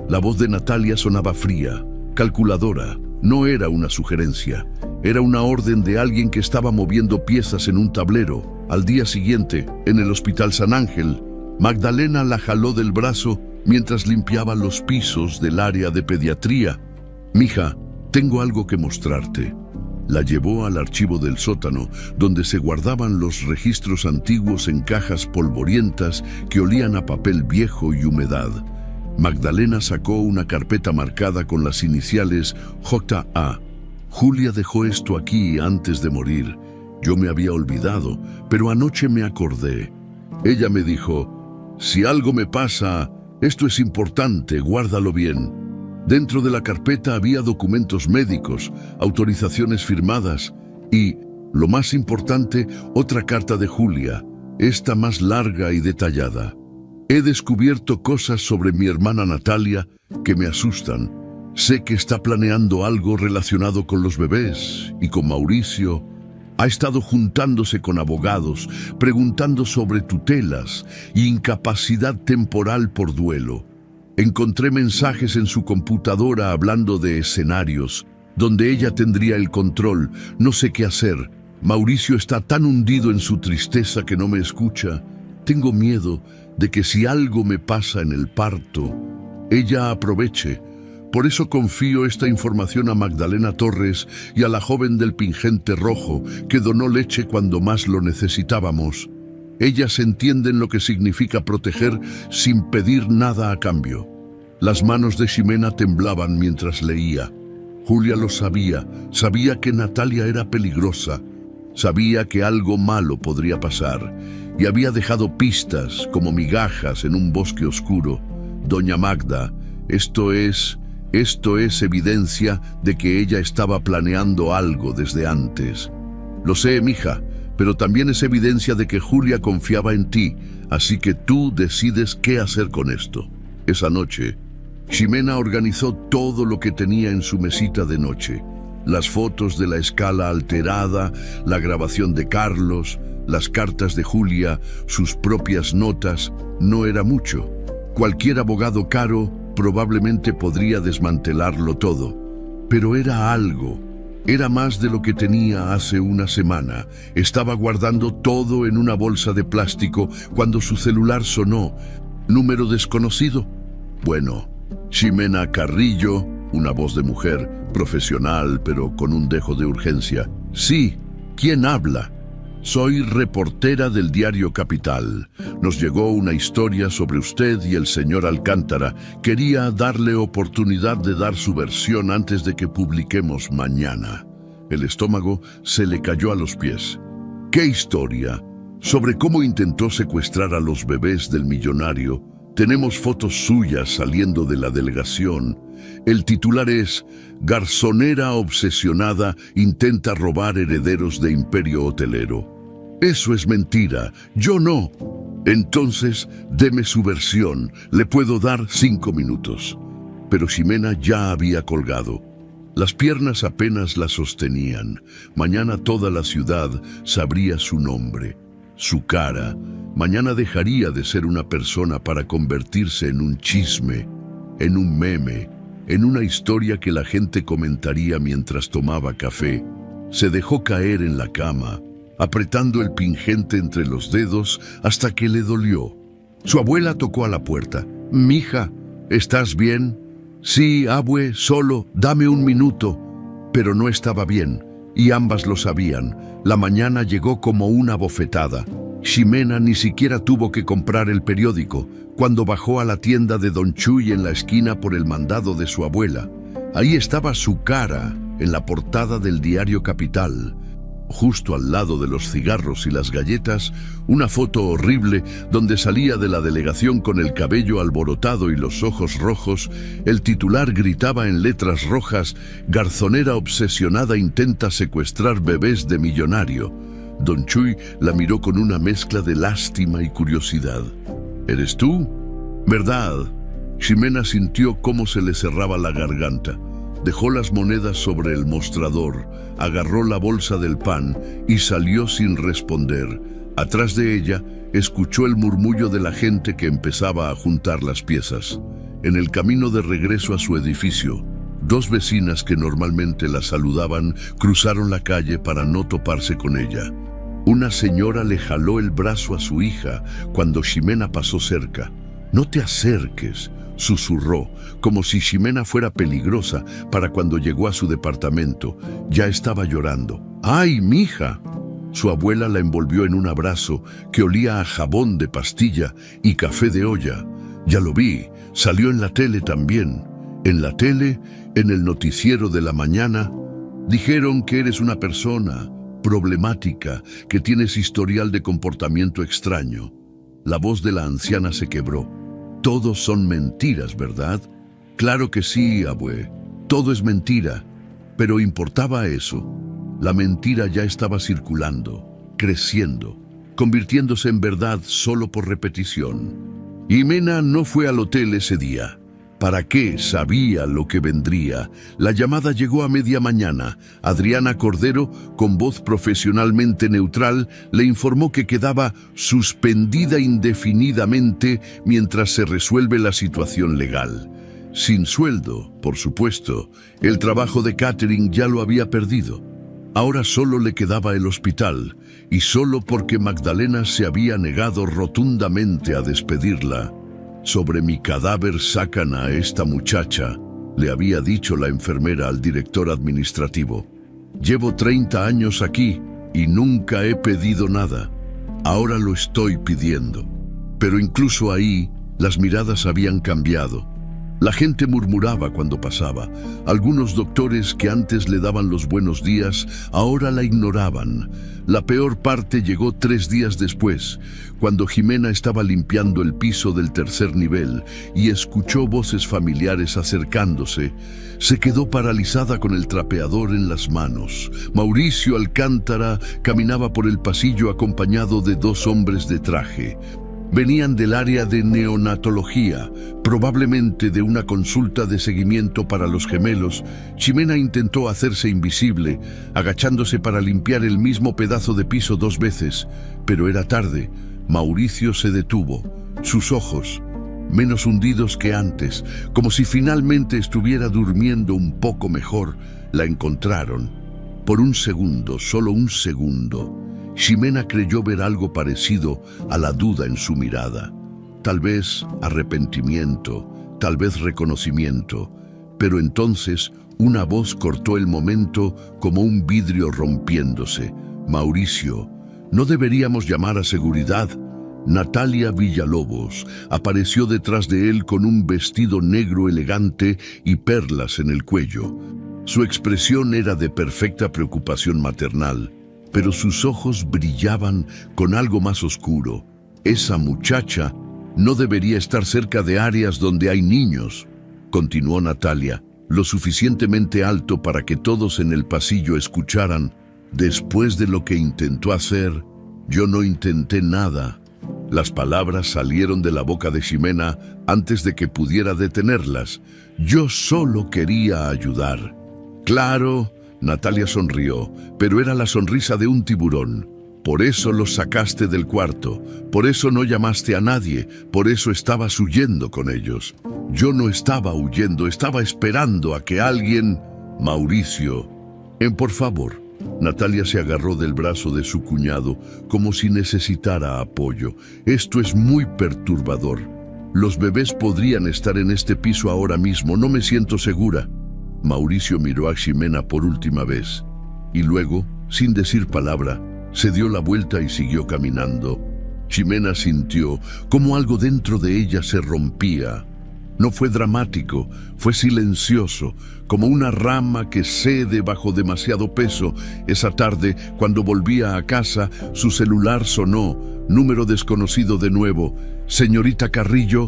La voz de Natalia sonaba fría, calculadora. No era una sugerencia. Era una orden de alguien que estaba moviendo piezas en un tablero. Al día siguiente, en el Hospital San Ángel, Magdalena la jaló del brazo mientras limpiaba los pisos del área de pediatría. «Mija, tengo algo que mostrarte». La llevó al archivo del sótano, donde se guardaban los registros antiguos en cajas polvorientas que olían a papel viejo y humedad. Magdalena sacó una carpeta marcada con las iniciales JA. «Julia dejó esto aquí antes de morir. Yo me había olvidado, pero anoche me acordé. Ella me dijo, si algo me pasa, esto es importante, guárdalo bien». Dentro de la carpeta había documentos médicos, autorizaciones firmadas y, lo más importante, otra carta de Julia, esta más larga y detallada. «He descubierto cosas sobre mi hermana Natalia que me asustan. Sé que está planeando algo relacionado con los bebés y con Mauricio. Ha estado juntándose con abogados, preguntando sobre tutelas y incapacidad temporal por duelo. Encontré mensajes en su computadora hablando de escenarios, donde ella tendría el control. No sé qué hacer. Mauricio está tan hundido en su tristeza que no me escucha. Tengo miedo de que si algo me pasa en el parto, ella aproveche. Por eso confío esta información a Magdalena Torres y a la joven del pingente rojo que donó leche cuando más lo necesitábamos. Ellas entienden lo que significa proteger sin pedir nada a cambio». Las manos de Ximena temblaban mientras leía. Julia lo sabía, sabía que Natalia era peligrosa, sabía que algo malo podría pasar, y había dejado pistas como migajas en un bosque oscuro. «Doña Magda, esto es evidencia de que ella estaba planeando algo desde antes». «Lo sé, mija, pero también es evidencia de que Julia confiaba en ti, así que tú decides qué hacer con esto». Esa noche, Ximena organizó todo lo que tenía en su mesita de noche. Las fotos de la escala alterada, la grabación de Carlos, las cartas de Julia, sus propias notas, no era mucho. Cualquier abogado caro probablemente podría desmantelarlo todo, pero era algo. Era más de lo que tenía hace una semana. Estaba guardando todo en una bolsa de plástico cuando su celular sonó. ¿Número desconocido? Bueno, Ximena Carrillo, una voz de mujer, profesional pero con un dejo de urgencia. Sí, ¿quién habla? Soy reportera del diario Capital. Nos llegó una historia sobre usted y el señor Alcántara. Quería darle oportunidad de dar su versión antes de que publiquemos mañana. El estómago se le cayó a los pies. ¿Qué historia? Sobre cómo intentó secuestrar a los bebés del millonario. Tenemos fotos suyas saliendo de la delegación. El titular es: Garzonera obsesionada intenta robar herederos de imperio hotelero. Eso es mentira, yo no. Entonces, deme su versión, le puedo dar 5 minutos. Pero Ximena ya había colgado. Las piernas apenas la sostenían. Mañana toda la ciudad sabría su nombre, su cara. Mañana dejaría de ser una persona para convertirse en un chisme, en un meme, en una historia que la gente comentaría mientras tomaba café. Se dejó caer en la cama, apretando el pingente entre los dedos hasta que le dolió. Su abuela tocó a la puerta. «Mija, ¿estás bien?» «Sí, abue, solo, dame un minuto». Pero no estaba bien, y ambas lo sabían. La mañana llegó como una bofetada. Ximena ni siquiera tuvo que comprar el periódico cuando bajó a la tienda de Don Chuy en la esquina por el mandado de su abuela. Ahí estaba su cara en la portada del diario Capital. Justo al lado de los cigarros y las galletas, una foto horrible donde salía de la delegación con el cabello alborotado y los ojos rojos. El titular gritaba en letras rojas: «Garzonera obsesionada intenta secuestrar bebés de millonario». Don Chuy la miró con una mezcla de lástima y curiosidad. «¿Eres tú?» «¿Verdad?» Ximena sintió cómo se le cerraba la garganta. Dejó las monedas sobre el mostrador, agarró la bolsa del pan y salió sin responder. Atrás de ella, escuchó el murmullo de la gente que empezaba a juntar las piezas. En el camino de regreso a su edificio, 2 vecinas que normalmente la saludaban cruzaron la calle para no toparse con ella. Una señora le jaló el brazo a su hija cuando Ximena pasó cerca. «No te acerques», susurró, como si Ximena fuera peligrosa para cuando llegó a su departamento. Ya estaba llorando. «¡Ay, mija!». Su abuela la envolvió en un abrazo que olía a jabón de pastilla y café de olla. «Ya lo vi, salió en la tele también». «¿En la tele? ¿En el noticiero de la mañana?» «Dijeron que eres una persona problemática, que tienes historial de comportamiento extraño». La voz de la anciana se quebró. «Todos son mentiras, ¿verdad?» «Claro que sí, abue. Todo es mentira». Pero ¿importaba eso? La mentira ya estaba circulando, creciendo, convirtiéndose en verdad solo por repetición. Ximena no fue al hotel ese día. ¿Para qué? Sabía lo que vendría. La llamada llegó a media mañana. Adriana Cordero, con voz profesionalmente neutral, le informó que quedaba suspendida indefinidamente mientras se resuelve la situación legal. Sin sueldo, por supuesto. El trabajo de catering ya lo había perdido. Ahora solo le quedaba el hospital, y solo porque Magdalena se había negado rotundamente a despedirla. «Sobre mi cadáver sacan a esta muchacha», le había dicho la enfermera al director administrativo. «Llevo 30 años aquí y nunca he pedido nada. Ahora lo estoy pidiendo». Pero incluso ahí, las miradas habían cambiado. La gente murmuraba cuando pasaba. Algunos doctores que antes le daban los buenos días, ahora la ignoraban. La peor parte llegó 3 días después, cuando Ximena estaba limpiando el piso del 3er nivel y escuchó voces familiares acercándose. Se quedó paralizada con el trapeador en las manos. Mauricio Alcántara caminaba por el pasillo acompañado de 2 hombres de traje. Venían del área de neonatología, probablemente de una consulta de seguimiento para los gemelos. Ximena intentó hacerse invisible, agachándose para limpiar el mismo pedazo de piso 2 veces, pero era tarde. Mauricio se detuvo, sus ojos menos hundidos que antes, como si finalmente estuviera durmiendo un poco mejor. La encontraron. Por un segundo, solo un segundo, Ximena creyó ver algo parecido a la duda en su mirada. Tal vez arrepentimiento, tal vez reconocimiento, pero entonces una voz cortó el momento como un vidrio rompiéndose. Mauricio, ¿no deberíamos llamar a seguridad? Natalia Villalobos apareció detrás de él con un vestido negro elegante y perlas en el cuello. Su expresión era de perfecta preocupación maternal, pero sus ojos brillaban con algo más oscuro. Esa muchacha no debería estar cerca de áreas donde hay niños, continuó Natalia, lo suficientemente alto para que todos en el pasillo escucharan. Después de lo que intentó hacer, yo no intenté nada. Las palabras salieron de la boca de Ximena antes de que pudiera detenerlas. Yo solo quería ayudar. Claro, Natalia sonrió, pero era la sonrisa de un tiburón. Por eso los sacaste del cuarto, por eso no llamaste a nadie, por eso estabas huyendo con ellos. Yo no estaba huyendo, estaba esperando a que alguien... Mauricio, por favor. Natalia se agarró del brazo de su cuñado como si necesitara apoyo. Esto es muy perturbador. Los bebés podrían estar en este piso ahora mismo, no me siento segura. Mauricio miró a Ximena por última vez y luego, sin decir palabra, se dio la vuelta y siguió caminando. Ximena sintió como algo dentro de ella se rompía. No fue dramático, fue silencioso, como una rama que cede bajo demasiado peso. Esa tarde, cuando volvía a casa, su celular sonó, número desconocido de nuevo. Señorita Carrillo,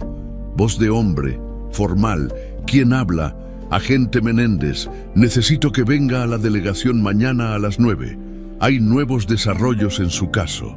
voz de hombre, formal. ¿Quién habla? Agente Menéndez, necesito que venga a la delegación mañana a las 9. Hay nuevos desarrollos en su caso.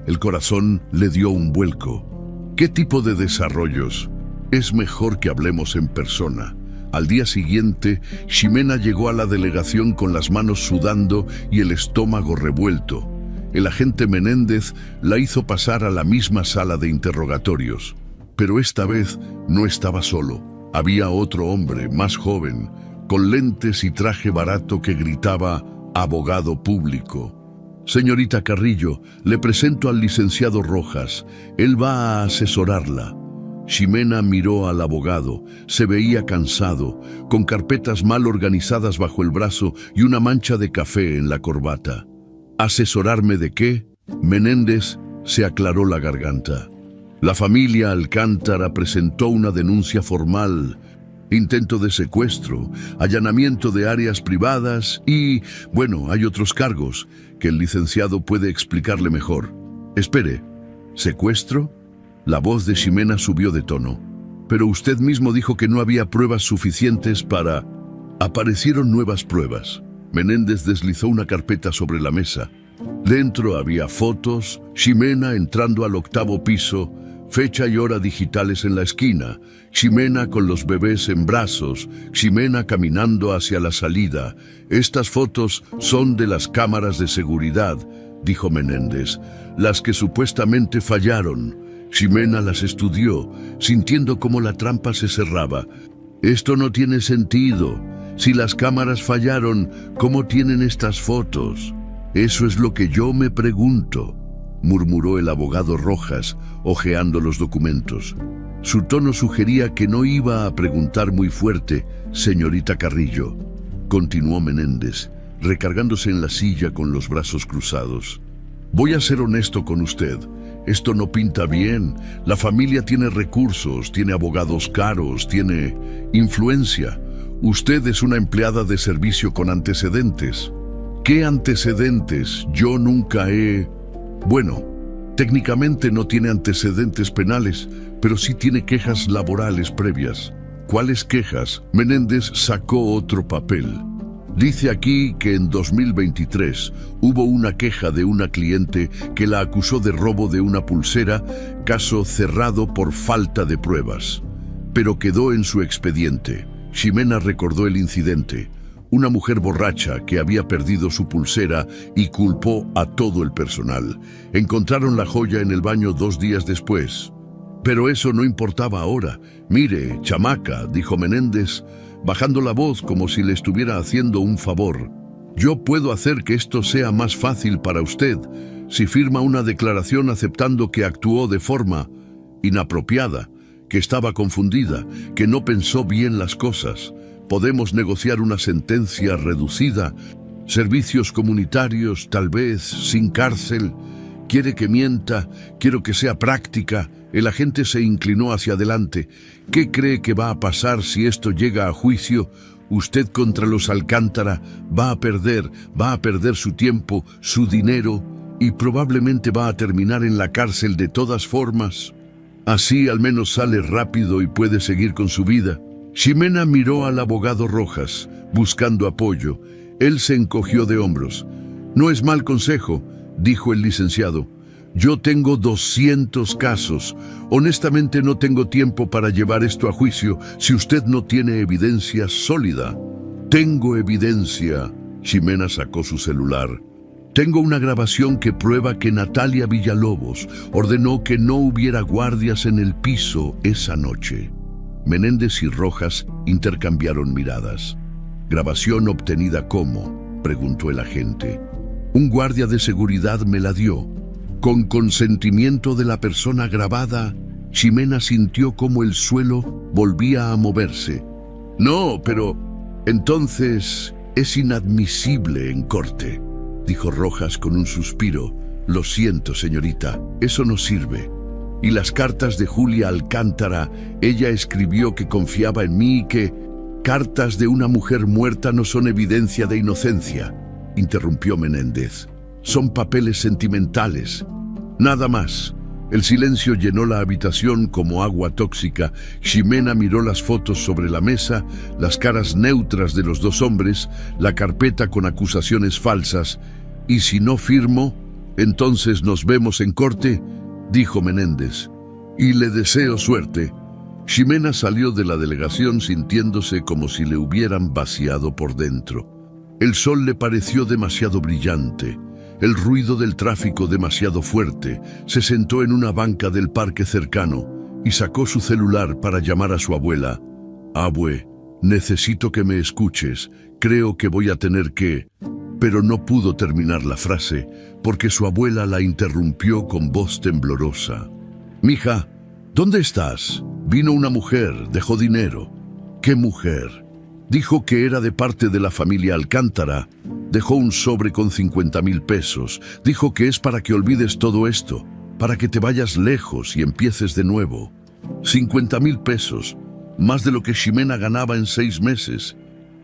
El corazón le dio un vuelco. ¿Qué tipo de desarrollos? Es mejor que hablemos en persona. Al día siguiente, Ximena llegó a la delegación con las manos sudando y el estómago revuelto. El agente Menéndez la hizo pasar a la misma sala de interrogatorios. Pero esta vez no estaba solo. Había otro hombre, más joven, con lentes y traje barato que gritaba «Abogado público». Señorita Carrillo, le presento al licenciado Rojas. Él va a asesorarla. Ximena miró al abogado. Se veía cansado, con carpetas mal organizadas bajo el brazo y una mancha de café en la corbata. ¿Asesorarme de qué? Menéndez se aclaró la garganta. La familia Alcántara presentó una denuncia formal, intento de secuestro, allanamiento de áreas privadas y, bueno, hay otros cargos que el licenciado puede explicarle mejor. Espere, ¿secuestro? La voz de Ximena subió de tono. Pero usted mismo dijo que no había pruebas suficientes para... Aparecieron nuevas pruebas. Menéndez deslizó una carpeta sobre la mesa. Dentro había fotos, Ximena entrando al 8º piso, fecha y hora digitales en la esquina, Ximena con los bebés en brazos, Ximena caminando hacia la salida. Estas fotos son de las cámaras de seguridad, dijo Menéndez, las que supuestamente fallaron. Ximena las estudió, sintiendo cómo la trampa se cerraba. Esto no tiene sentido. Si las cámaras fallaron, ¿cómo tienen estas fotos? Eso es lo que yo me pregunto, murmuró el abogado Rojas, hojeando los documentos. Su tono sugería que no iba a preguntar muy fuerte, señorita Carrillo. Continuó Menéndez, recargándose en la silla con los brazos cruzados. Voy a ser honesto con usted. Esto no pinta bien. La familia tiene recursos, tiene abogados caros, tiene influencia. Usted es una empleada de servicio con antecedentes. ¿Qué antecedentes? Yo nunca he... Bueno, técnicamente no tiene antecedentes penales, pero sí tiene quejas laborales previas. ¿Cuáles quejas? Menéndez sacó otro papel. Dice aquí que en 2023 hubo una queja de una cliente que la acusó de robo de una pulsera, caso cerrado por falta de pruebas. Pero quedó en su expediente. Ximena recordó el incidente. Una mujer borracha que había perdido su pulsera y culpó a todo el personal. Encontraron la joya en el baño 2 días después. Pero eso no importaba ahora. Mire, chamaca, dijo Menéndez, bajando la voz como si le estuviera haciendo un favor. Yo puedo hacer que esto sea más fácil para usted si firma una declaración aceptando que actuó de forma inapropiada, que estaba confundida, que no pensó bien las cosas. Podemos negociar una sentencia reducida, servicios comunitarios, tal vez, sin cárcel. ¿Quiere que mienta? Quiero que sea práctica. El agente se inclinó hacia adelante. ¿Qué cree que va a pasar si esto llega a juicio? Usted contra los Alcántara va a perder su tiempo, su dinero y probablemente va a terminar en la cárcel de todas formas. Así al menos sale rápido y puede seguir con su vida. Ximena miró al abogado Rojas, buscando apoyo. Él se encogió de hombros. No es mal consejo, dijo el licenciado. Yo tengo 200 casos. Honestamente no tengo tiempo para llevar esto a juicio si usted no tiene evidencia sólida. Tengo evidencia. Ximena sacó su celular. Tengo una grabación que prueba que Natalia Villalobos ordenó que no hubiera guardias en el piso esa noche. Menéndez y Rojas intercambiaron miradas. ¿Grabación obtenida cómo?, preguntó el agente. Un guardia de seguridad me la dio. Con consentimiento de la persona grabada, Ximena sintió como el suelo volvía a moverse. No, pero entonces es inadmisible en corte, dijo Rojas con un suspiro. Lo siento, señorita, eso no sirve. Y las cartas de Julia Alcántara, ella escribió que confiaba en mí y que cartas de una mujer muerta no son evidencia de inocencia, interrumpió Menéndez. Son papeles sentimentales. Nada más. El silencio llenó la habitación como agua tóxica. Ximena miró las fotos sobre la mesa, las caras neutras de los 2 hombres, la carpeta con acusaciones falsas. ¿Y si no firmo, entonces nos vemos en corte?, dijo Menéndez. Y le deseo suerte. Ximena salió de la delegación sintiéndose como si le hubieran vaciado por dentro. El sol le pareció demasiado brillante, el ruido del tráfico demasiado fuerte. Se sentó en una banca del parque cercano y sacó su celular para llamar a su abuela. Abue, necesito que me escuches. Creo que voy a tener que... Pero no pudo terminar la frase porque su abuela la interrumpió con voz temblorosa. Mija, ¿dónde estás? Vino una mujer, dejó dinero. ¿Qué mujer? Dijo que era de parte de la familia Alcántara. Dejó un sobre con 50,000 pesos. Dijo que es para que olvides todo esto, para que te vayas lejos y empieces de nuevo. 50,000 pesos, más de lo que Ximena ganaba en 6 meses.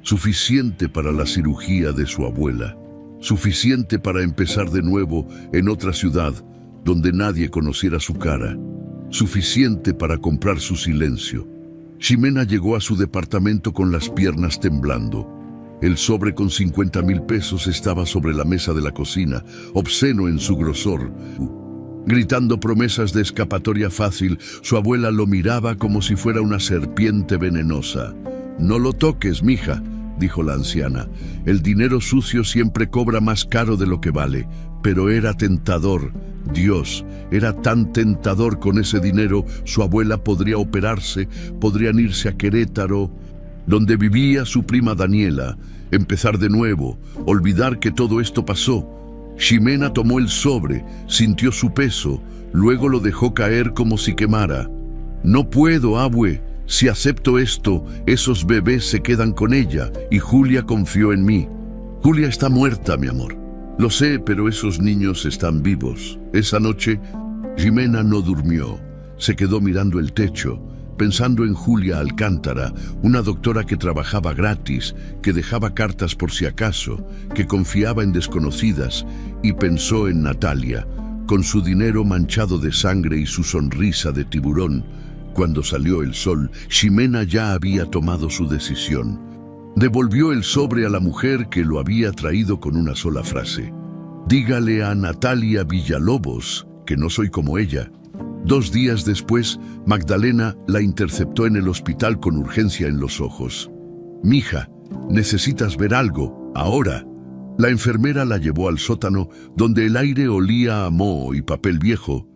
Suficiente para la cirugía de su abuela. Suficiente para empezar de nuevo en otra ciudad donde nadie conociera su cara. Suficiente para comprar su silencio. Ximena llegó a su departamento con las piernas temblando. El sobre con 50,000 pesos estaba sobre la mesa de la cocina, obsceno en su grosor. Gritando promesas de escapatoria fácil, su abuela lo miraba como si fuera una serpiente venenosa. No lo toques, mija, dijo la anciana. El dinero sucio siempre cobra más caro de lo que vale, pero era tentador. Dios, era tan tentador con ese dinero. Su abuela podría operarse, podrían irse a Querétaro, donde vivía su prima Daniela, empezar de nuevo, olvidar que todo esto pasó. Ximena tomó el sobre, sintió su peso, luego lo dejó caer como si quemara. No puedo, abue. Si acepto esto, esos bebés se quedan con ella y Julia confió en mí. Julia está muerta, mi amor. Lo sé, pero esos niños están vivos. Esa noche, Ximena no durmió. Se quedó mirando el techo, pensando en Julia Alcántara, una doctora que trabajaba gratis, que dejaba cartas por si acaso, que confiaba en desconocidas, y pensó en Natalia, con su dinero manchado de sangre y su sonrisa de tiburón. Cuando salió el sol, Ximena ya había tomado su decisión. Devolvió el sobre a la mujer que lo había traído con una sola frase. Dígale a Natalia Villalobos que no soy como ella. 2 días después, Magdalena la interceptó en el hospital con urgencia en los ojos. «Mija, necesitas ver algo, ahora». La enfermera la llevó al sótano, donde el aire olía a moho y papel viejo.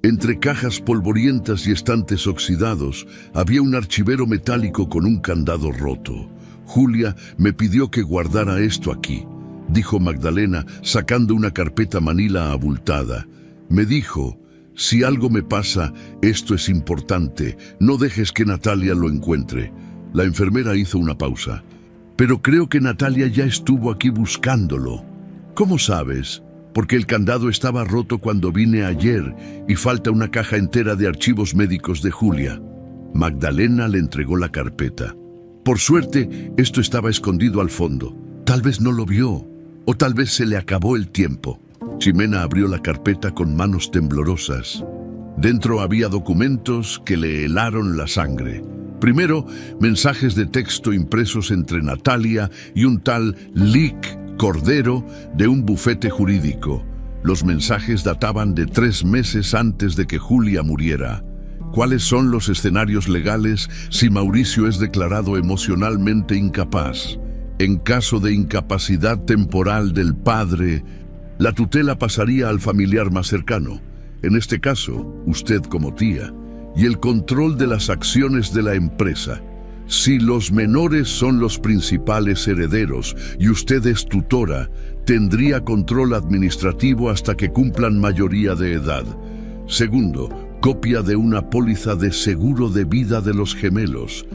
Entre cajas polvorientas y estantes oxidados, había un archivero metálico con un candado roto. «Julia me pidió que guardara esto aquí», dijo Magdalena, sacando una carpeta manila abultada. «Me dijo, si algo me pasa, esto es importante, no dejes que Natalia lo encuentre». La enfermera hizo una pausa. «Pero creo que Natalia ya estuvo aquí buscándolo». «¿Cómo sabes?» «Porque el candado estaba roto cuando vine ayer y falta una caja entera de archivos médicos de Julia». Magdalena le entregó la carpeta. «Por suerte, esto estaba escondido al fondo. Tal vez no lo vio, o tal vez se le acabó el tiempo». Ximena abrió la carpeta con manos temblorosas. Dentro había documentos que le helaron la sangre. Primero, mensajes de texto impresos entre Natalia y un tal Lic Cordero de un bufete jurídico. Los mensajes databan de 3 meses antes de que Julia muriera. ¿Cuáles son los escenarios legales si Mauricio es declarado emocionalmente incapaz? En caso de incapacidad temporal del padre, la tutela pasaría al familiar más cercano, en este caso, usted como tía, y el control de las acciones de la empresa. Si los menores son los principales herederos y usted es tutora, tendría control administrativo hasta que cumplan mayoría de edad. Segundo, copia de una póliza de seguro de vida de los gemelos,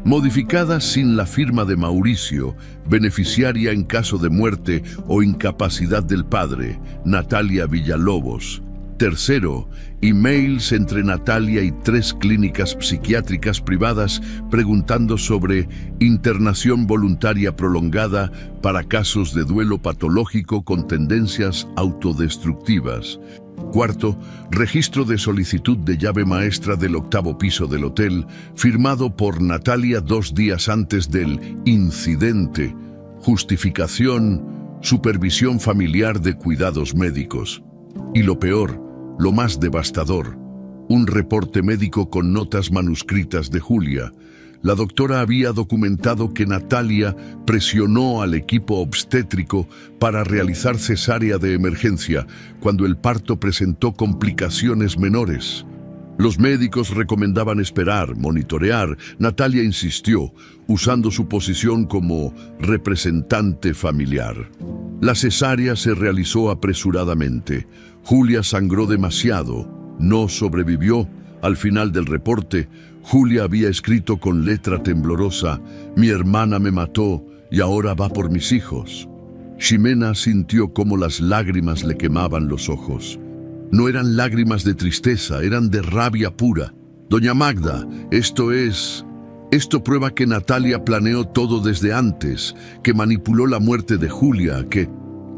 modificada sin la firma de Mauricio, beneficiaria en caso de muerte o incapacidad del padre, Natalia Villalobos. Tercero, emails entre Natalia y 3 clínicas psiquiátricas privadas preguntando sobre internación voluntaria prolongada para casos de duelo patológico con tendencias autodestructivas. Cuarto, registro de solicitud de llave maestra del 8º piso del hotel, firmado por Natalia 2 días antes del incidente. Justificación, supervisión familiar de cuidados médicos. Y lo peor, lo más devastador, un reporte médico con notas manuscritas de Julia. La doctora había documentado que Natalia presionó al equipo obstétrico para realizar cesárea de emergencia cuando el parto presentó complicaciones menores. Los médicos recomendaban esperar, monitorear. Natalia insistió, usando su posición como representante familiar. La cesárea se realizó apresuradamente. Julia sangró demasiado, no sobrevivió. Al final del reporte, Julia había escrito con letra temblorosa: «Mi hermana me mató y ahora va por mis hijos». Ximena sintió cómo las lágrimas le quemaban los ojos. No eran lágrimas de tristeza, eran de rabia pura. «Doña Magda, esto prueba que Natalia planeó todo desde antes, que manipuló la muerte de Julia, que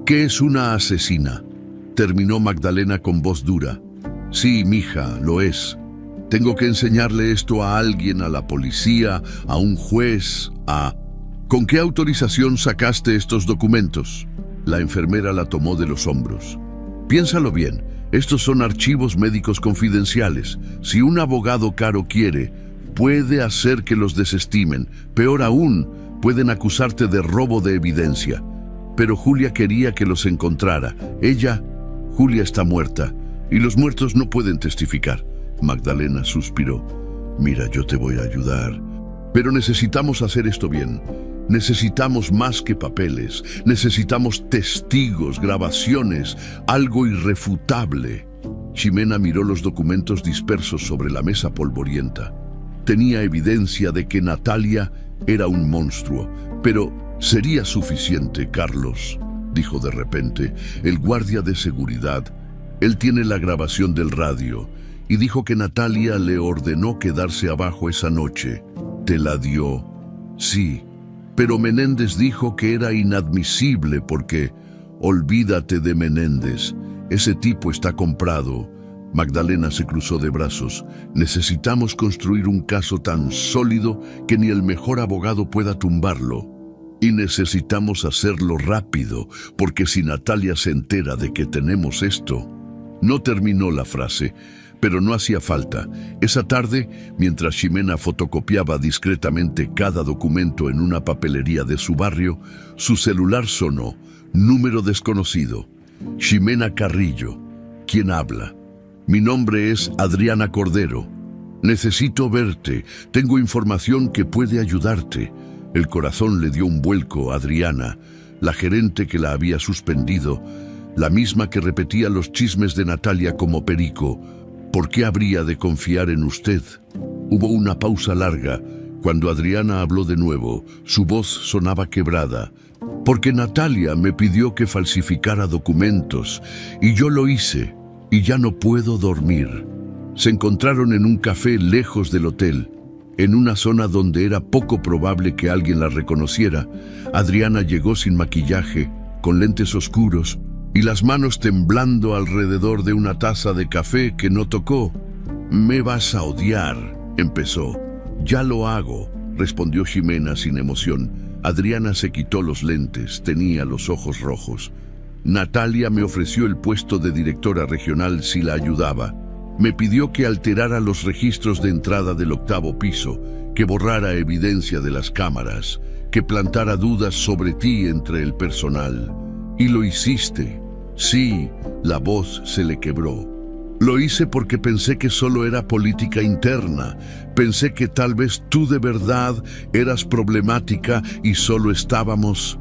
es una asesina». Terminó Magdalena con voz dura. «Sí, mija, lo es. Tengo que enseñarle esto a alguien, a la policía, a un juez, a...» «¿Con qué autorización sacaste estos documentos?» La enfermera la tomó de los hombros. «Piénsalo bien, estos son archivos médicos confidenciales. Si un abogado caro quiere, puede hacer que los desestimen. Peor aún, pueden acusarte de robo de evidencia. Pero Julia quería que los encontrara. Julia está muerta, y los muertos no pueden testificar». Magdalena suspiró. «Mira, yo te voy a ayudar. Pero necesitamos hacer esto bien. Necesitamos más que papeles. Necesitamos testigos, grabaciones, algo irrefutable». Ximena miró los documentos dispersos sobre la mesa polvorienta. Tenía evidencia de que Natalia era un monstruo, pero «sería suficiente, Carlos», dijo de repente el guardia de seguridad. «Él tiene la grabación del radio y dijo que Natalia le ordenó quedarse abajo esa noche. ¿Te la dio?» «Sí, pero Menéndez dijo que era inadmisible porque...» «Olvídate de Menéndez, ese tipo está comprado». Magdalena se cruzó de brazos. «Necesitamos construir un caso tan sólido que ni el mejor abogado pueda tumbarlo». Y necesitamos hacerlo rápido, porque si Natalia se entera de que tenemos esto... No terminó la frase, pero no hacía falta. Esa tarde, mientras Ximena fotocopiaba discretamente cada documento en una papelería de su barrio, su celular sonó. Número desconocido. Ximena Carrillo. ¿Quién habla? Mi nombre es Adriana Cordero. Necesito verte. Tengo información que puede ayudarte. El corazón le dio un vuelco a Adriana, la gerente que la había suspendido, la misma que repetía los chismes de Natalia como perico. ¿Por qué habría de confiar en usted? Hubo una pausa larga. Cuando Adriana habló de nuevo, su voz sonaba quebrada. Porque Natalia me pidió que falsificara documentos, y yo lo hice, y ya no puedo dormir. Se encontraron en un café lejos del hotel, en una zona donde era poco probable que alguien la reconociera. Adriana llegó sin maquillaje, con lentes oscuros, y las manos temblando alrededor de una taza de café que no tocó. «Me vas a odiar», empezó. «Ya lo hago», respondió Ximena sin emoción. Adriana se quitó los lentes, tenía los ojos rojos. «Natalia me ofreció el puesto de directora regional si la ayudaba. Me pidió que alterara los registros de entrada del 8º piso, que borrara evidencia de las cámaras, que plantara dudas sobre ti entre el personal. Y lo hiciste». Sí, la voz se le quebró. «Lo hice porque pensé que solo era política interna. Pensé que tal vez tú de verdad eras problemática y solo estábamos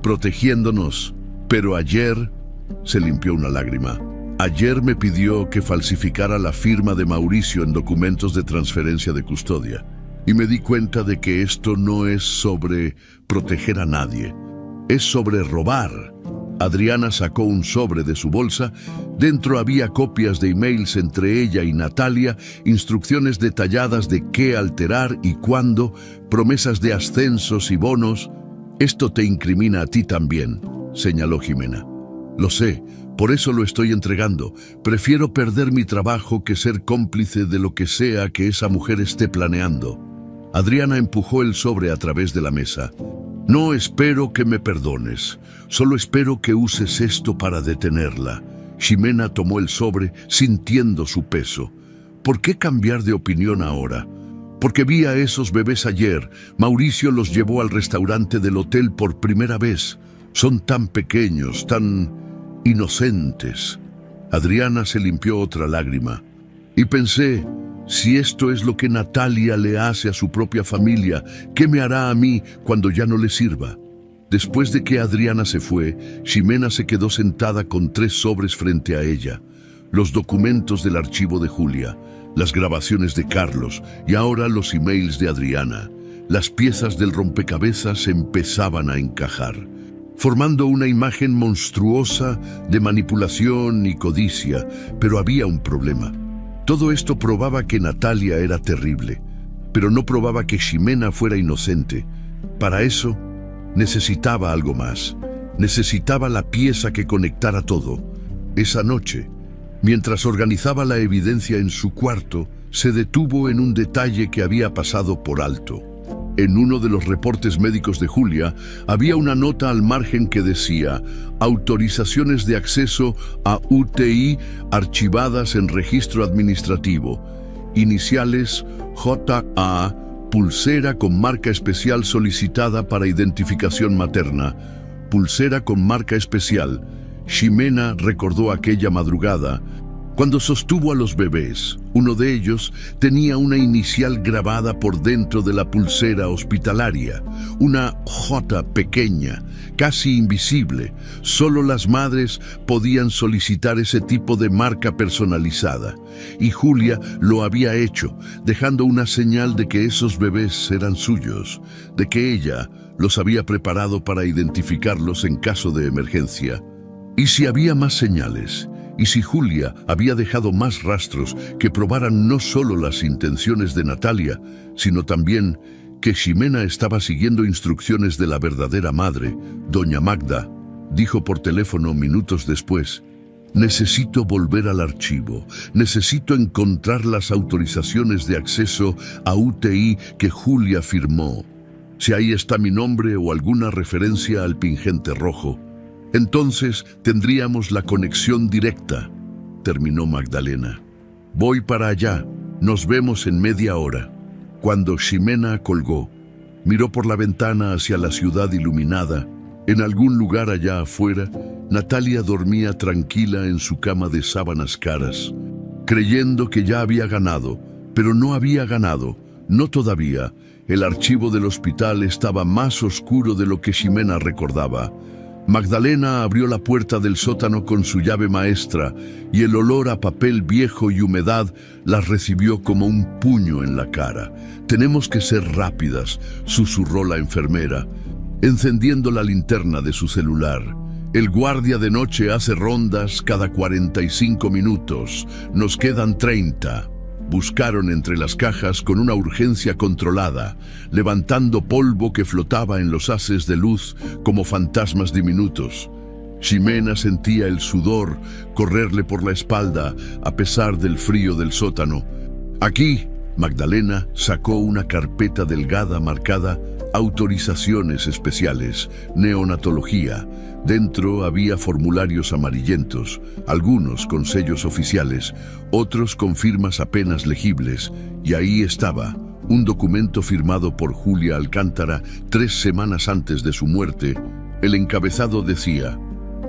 protegiéndonos. Pero ayer...» Se limpió una lágrima. «Ayer me pidió que falsificara la firma de Mauricio en documentos de transferencia de custodia. Y me di cuenta de que esto no es sobre proteger a nadie. Es sobre robar». Adriana sacó un sobre de su bolsa. Dentro había copias de emails entre ella y Natalia, instrucciones detalladas de qué alterar y cuándo, promesas de ascensos y bonos. «Esto te incrimina a ti también», señaló Ximena. «Lo sé, por eso lo estoy entregando. Prefiero perder mi trabajo que ser cómplice de lo que sea que esa mujer esté planeando». Adriana empujó el sobre a través de la mesa. «No espero que me perdones, solo espero que uses esto para detenerla». Ximena tomó el sobre, sintiendo su peso. «¿Por qué cambiar de opinión ahora?» «Porque vi a esos bebés ayer. Mauricio los llevó al restaurante del hotel por primera vez. Son tan pequeños, tan inocentes». Adriana se limpió otra lágrima. «Y pensé, si esto es lo que Natalia le hace a su propia familia, ¿qué me hará a mí cuando ya no le sirva?». Después de que Adriana se fue, Ximena se quedó sentada con 3 sobres frente a ella. Los documentos del archivo de Julia, las grabaciones de Carlos y ahora los emails de Adriana. Las piezas del rompecabezas empezaban a encajar, formando una imagen monstruosa de manipulación y codicia. Pero había un problema. Todo esto probaba que Natalia era terrible, pero no probaba que Ximena fuera inocente. Para eso, necesitaba algo más. Necesitaba la pieza que conectara todo. Esa noche, mientras organizaba la evidencia en su cuarto, se detuvo en un detalle que había pasado por alto. En uno de los reportes médicos de Julia había una nota al margen que decía: «Autorizaciones de acceso a UTI archivadas en registro administrativo. Iniciales JA, pulsera con marca especial solicitada para identificación materna. Pulsera con marca especial». Ximena recordó aquella madrugada, cuando sostuvo a los bebés. Uno de ellos tenía una inicial grabada por dentro de la pulsera hospitalaria, una J pequeña, casi invisible. Solo las madres podían solicitar ese tipo de marca personalizada. Y Julia lo había hecho, dejando una señal de que esos bebés eran suyos, de que ella los había preparado para identificarlos en caso de emergencia. ¿Y si había más señales? ¿Y si Julia había dejado más rastros que probaran no solo las intenciones de Natalia, sino también que Ximena estaba siguiendo instrucciones de la verdadera madre, doña Magda? Dijo por teléfono minutos después: «Necesito volver al archivo. Necesito encontrar las autorizaciones de acceso a UTI que Julia firmó». Si ahí está mi nombre o alguna referencia al pingente rojo, entonces tendríamos la conexión directa, terminó Magdalena. Voy para allá, nos vemos en media hora. Cuando Ximena colgó, miró por la ventana hacia la ciudad iluminada. En algún lugar allá afuera, Natalia dormía tranquila en su cama de sábanas caras, creyendo que ya había ganado, pero no había ganado, no todavía. El archivo del hospital estaba más oscuro de lo que Ximena recordaba. Magdalena abrió la puerta del sótano con su llave maestra y el olor a papel viejo y humedad las recibió como un puño en la cara. «Tenemos que ser rápidas», susurró la enfermera, encendiendo la linterna de su celular. «El guardia de noche hace rondas cada 45 minutos. Nos quedan 30». Buscaron entre las cajas con una urgencia controlada, levantando polvo que flotaba en los haces de luz como fantasmas diminutos. Ximena sentía el sudor correrle por la espalda a pesar del frío del sótano. «Aquí», Magdalena sacó una carpeta delgada marcada «Autorizaciones especiales, neonatología». Dentro había formularios amarillentos, algunos con sellos oficiales, otros con firmas apenas legibles, y ahí estaba, un documento firmado por Julia Alcántara 3 semanas antes de su muerte. El encabezado decía: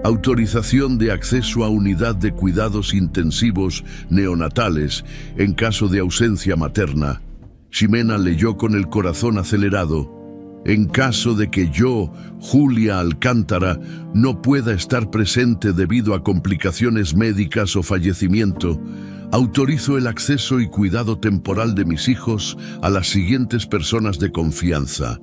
«Autorización de acceso a unidad de cuidados intensivos neonatales en caso de ausencia materna». Ximena leyó con el corazón acelerado: «En caso de que yo, Julia Alcántara, no pueda estar presente debido a complicaciones médicas o fallecimiento, autorizo el acceso y cuidado temporal de mis hijos a las siguientes personas de confianza.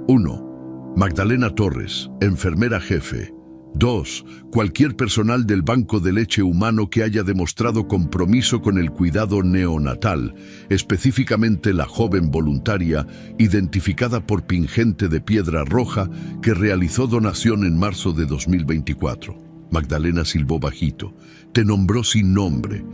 1. Magdalena Torres, enfermera jefe. 2. Cualquier personal del banco de leche humano que haya demostrado compromiso con el cuidado neonatal, específicamente la joven voluntaria identificada por Pingente de Piedra Roja que realizó donación en marzo de 2024. Magdalena silbó bajito. «Te nombró sin nombre,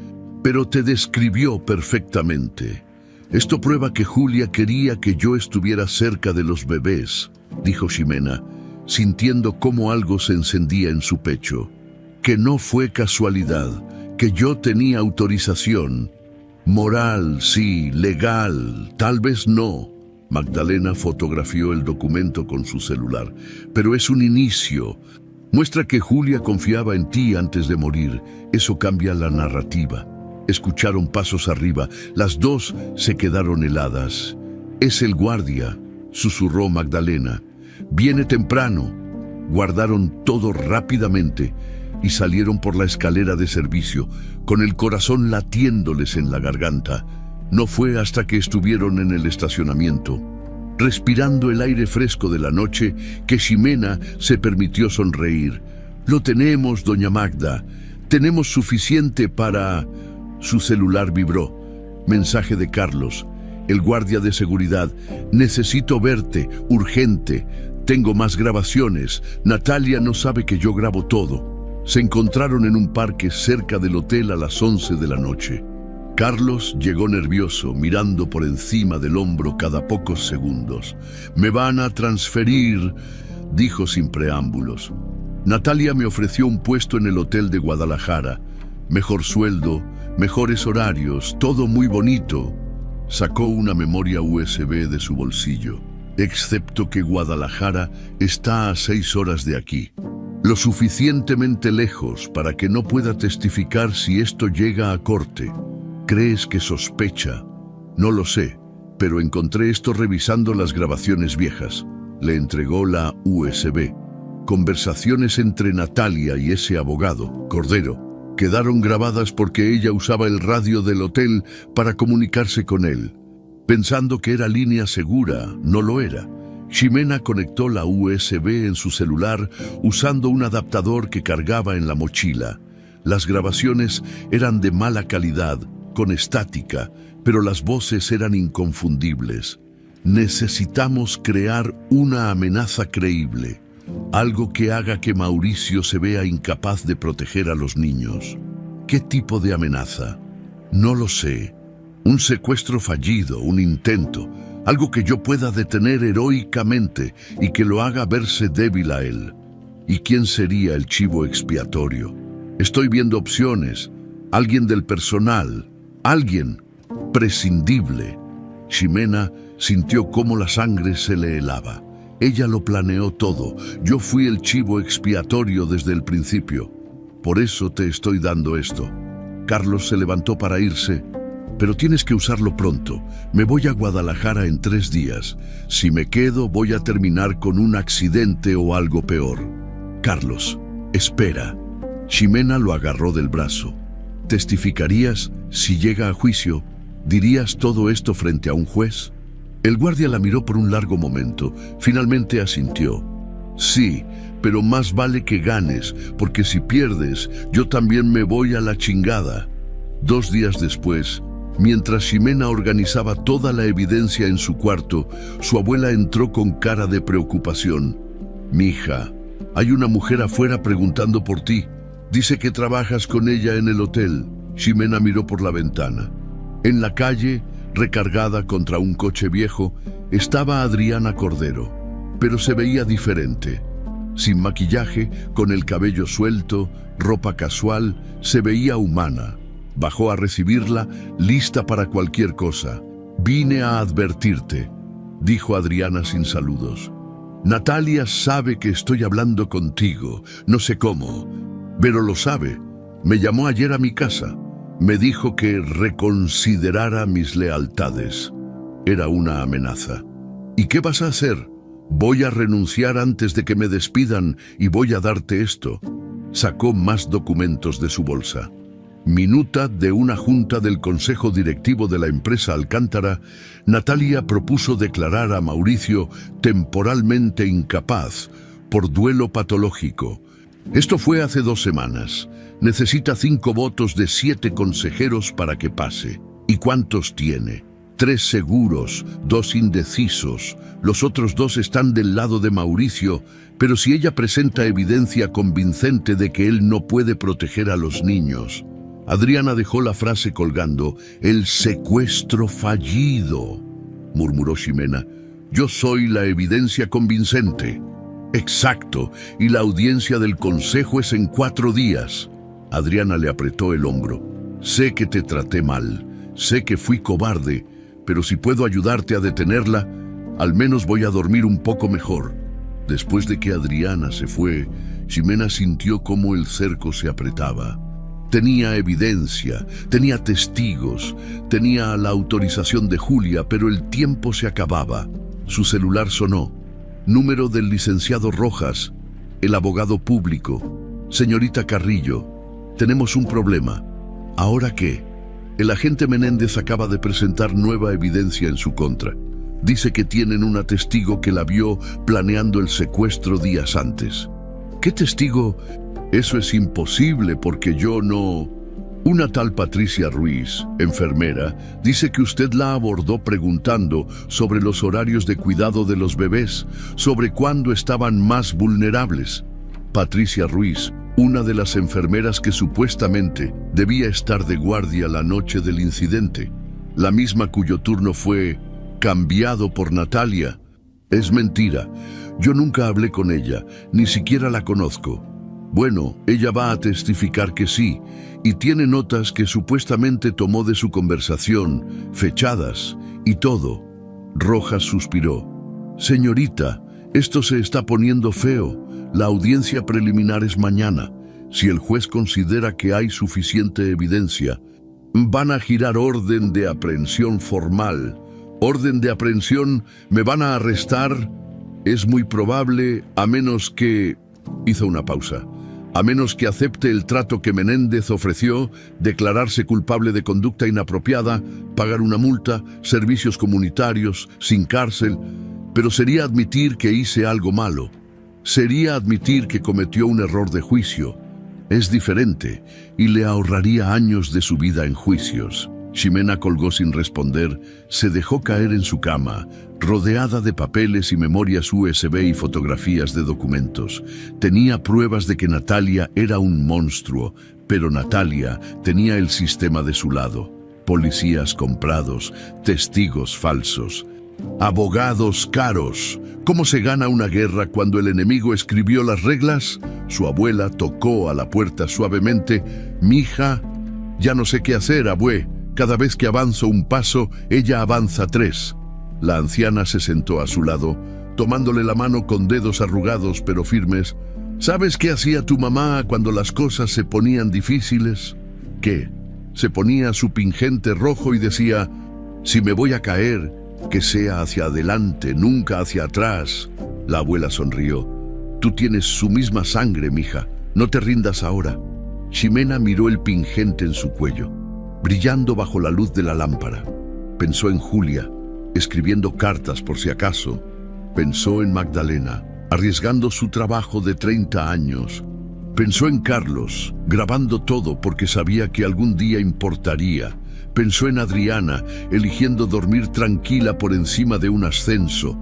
pero te describió perfectamente. Esto prueba que Julia quería que yo estuviera cerca de los bebés», dijo Ximena, sintiendo cómo algo se encendía en su pecho. «Que no fue casualidad, que yo tenía autorización. Moral, sí, legal, tal vez no». Magdalena fotografió el documento con su celular. «Pero es un inicio. Muestra que Julia confiaba en ti antes de morir. Eso cambia la narrativa». Escucharon pasos arriba. Las dos se quedaron heladas. «Es el guardia», susurró Magdalena. «Viene temprano». Guardaron todo rápidamente y salieron por la escalera de servicio, con el corazón latiéndoles en la garganta. No fue hasta que estuvieron en el estacionamiento, respirando el aire fresco de la noche, que Ximena se permitió sonreír. «Lo tenemos, doña Magda. Tenemos suficiente para...». Su celular vibró. Mensaje de Carlos, el guardia de seguridad: «Necesito verte, urgente. Tengo más grabaciones. Natalia no sabe que yo grabo todo». Se encontraron en un parque cerca del hotel a las 11 de la noche. Carlos llegó nervioso, mirando por encima del hombro cada pocos segundos. «Me van a transferir», dijo sin preámbulos. «Natalia me ofreció un puesto en el hotel de Guadalajara. Mejor sueldo, mejores horarios, todo muy bonito». Sacó una memoria USB de su bolsillo. «Excepto que Guadalajara está a 6 horas de aquí. Lo suficientemente lejos para que no pueda testificar si esto llega a corte. ¿Crees que sospecha? No lo sé, pero encontré esto revisando las grabaciones viejas». Le entregó la USB. Conversaciones entre Natalia y ese abogado, Cordero, quedaron grabadas porque ella usaba el radio del hotel para comunicarse con él. Pensando que era línea segura, no lo era. Ximena conectó la USB en su celular usando un adaptador que cargaba en la mochila. Las grabaciones eran de mala calidad, con estática, pero las voces eran inconfundibles. «Necesitamos crear una amenaza creíble, algo que haga que Mauricio se vea incapaz de proteger a los niños». «¿Qué tipo de amenaza?» «No lo sé. Un secuestro fallido, un intento. algo que yo pueda detener heroicamente y que lo haga verse débil a él. ¿Y quién sería el chivo expiatorio? Estoy viendo opciones. Alguien del personal, alguien prescindible. Ximena sintió cómo la sangre se le helaba. Ella lo planeó todo. Yo fui el chivo expiatorio desde el principio. Por eso te estoy dando esto. Carlos se levantó para irse. Pero tienes que usarlo pronto. Me voy a Guadalajara en 3 días. Si me quedo, voy a terminar con un accidente o algo peor. Carlos, espera. Ximena lo agarró del brazo. ¿Testificarías si llega a juicio? ¿Dirías todo esto frente a un juez? El guardia la miró por un largo momento. Finalmente asintió. Sí, pero más vale que ganes, porque si pierdes, yo también me voy a la chingada. 2 días después, mientras Ximena organizaba toda la evidencia en su cuarto, su abuela entró con cara de preocupación. «Mija, hay una mujer afuera preguntando por ti. Dice que trabajas con ella en el hotel». Ximena miró por la ventana. En la calle, recargada contra un coche viejo, estaba Adriana Cordero, pero se veía diferente. Sin maquillaje, con el cabello suelto, ropa casual, se veía humana. Bajó a recibirla, lista para cualquier cosa. «Vine a advertirte», dijo Adriana sin saludos. «Natalia sabe que estoy hablando contigo, no sé cómo, pero lo sabe. Me llamó ayer a mi casa. Me dijo que reconsiderara mis lealtades». Era una amenaza. «¿Y qué vas a hacer?» «Voy a renunciar antes de que me despidan y voy a darte esto». Sacó más documentos de su bolsa. Minuta de una junta del consejo directivo de la empresa Alcántara, Natalia propuso declarar a Mauricio temporalmente incapaz por duelo patológico. Esto fue hace 2 semanas. Necesita 5 votos de 7 consejeros para que pase. ¿Y cuántos tiene? 3 seguros, 2 indecisos. Los otros 2 están del lado de Mauricio, pero si ella presenta evidencia convincente de que él no puede proteger a los niños. Adriana dejó la frase colgando. «El secuestro fallido», murmuró Ximena. «Yo soy la evidencia convincente». «Exacto, y la audiencia del consejo es en 4 días». Adriana le apretó el hombro. «Sé que te traté mal, sé que fui cobarde, pero si puedo ayudarte a detenerla, al menos voy a dormir un poco mejor». Después de que Adriana se fue, Ximena sintió cómo el cerco se apretaba. Tenía evidencia, tenía testigos, tenía la autorización de Julia, pero el tiempo se acababa. Su celular sonó. Número del licenciado Rojas, el abogado público. «Señorita Carrillo, tenemos un problema». «¿Ahora qué?» «El agente Menéndez acaba de presentar nueva evidencia en su contra. Dice que tienen una testigo que la vio planeando el secuestro días antes». «¿Qué testigo?» «Eso es imposible porque yo no...» «Una tal Patricia Ruiz, enfermera, dice que usted la abordó preguntando sobre los horarios de cuidado de los bebés, sobre cuándo estaban más vulnerables». Patricia Ruiz, una de las enfermeras que supuestamente debía estar de guardia la noche del incidente, la misma cuyo turno fue cambiado por Natalia. «Es mentira. Yo nunca hablé con ella, ni siquiera la conozco». «Bueno, ella va a testificar que sí, y tiene notas que supuestamente tomó de su conversación, fechadas, y todo». Rojas suspiró. «Señorita, esto se está poniendo feo. La audiencia preliminar es mañana. Si el juez considera que hay suficiente evidencia, van a girar orden de aprehensión formal. ¿Orden de aprehensión? ¿Me van a arrestar? Es muy probable, a menos que...» Hizo una pausa. «A menos que acepte el trato que Menéndez ofreció, declararse culpable de conducta inapropiada, pagar una multa, servicios comunitarios, sin cárcel. Pero sería admitir que hice algo malo. Sería admitir que cometió un error de juicio. Es diferente, y le ahorraría años de su vida en juicios». Ximena colgó sin responder, se dejó caer en su cama, rodeada de papeles y memorias USB y fotografías de documentos. Tenía pruebas de que Natalia era un monstruo, pero Natalia tenía el sistema de su lado. Policías comprados, testigos falsos. Abogados caros. ¿Cómo se gana una guerra cuando el enemigo escribió las reglas? Su abuela tocó a la puerta suavemente. «Mija, ya no sé qué hacer, abue. Cada vez que avanzo un paso, ella avanza 3». La anciana se sentó a su lado, tomándole la mano con dedos arrugados pero firmes. «¿Sabes qué hacía tu mamá cuando las cosas se ponían difíciles?» «¿Qué?» Se ponía su pingente rojo y decía: «Si me voy a caer, que sea hacia adelante, nunca hacia atrás». La abuela sonrió. «Tú tienes su misma sangre, mija. No te rindas ahora». Ximena miró el pingente en su cuello, brillando bajo la luz de la lámpara. Pensó en Julia, escribiendo cartas por si acaso. Pensó en Magdalena, arriesgando su trabajo de 30 años. Pensó en Carlos, grabando todo porque sabía que algún día importaría. Pensó en Adriana, eligiendo dormir tranquila por encima de un ascenso.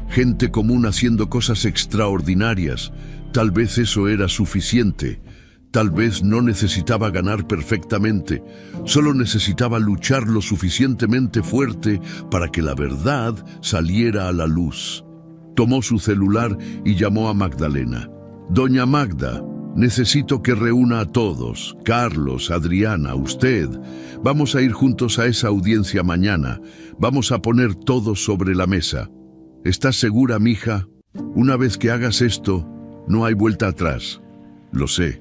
Gente común haciendo cosas extraordinarias. Tal vez eso era suficiente. Tal vez no necesitaba ganar perfectamente. Solo necesitaba luchar lo suficientemente fuerte para que la verdad saliera a la luz. Tomó su celular y llamó a Magdalena. «Doña Magda, necesito que reúna a todos. Carlos, Adriana, usted. Vamos a ir juntos a esa audiencia mañana. Vamos a poner todo sobre la mesa. ¿Estás segura, mija? Una vez que hagas esto, no hay vuelta atrás». «Lo sé,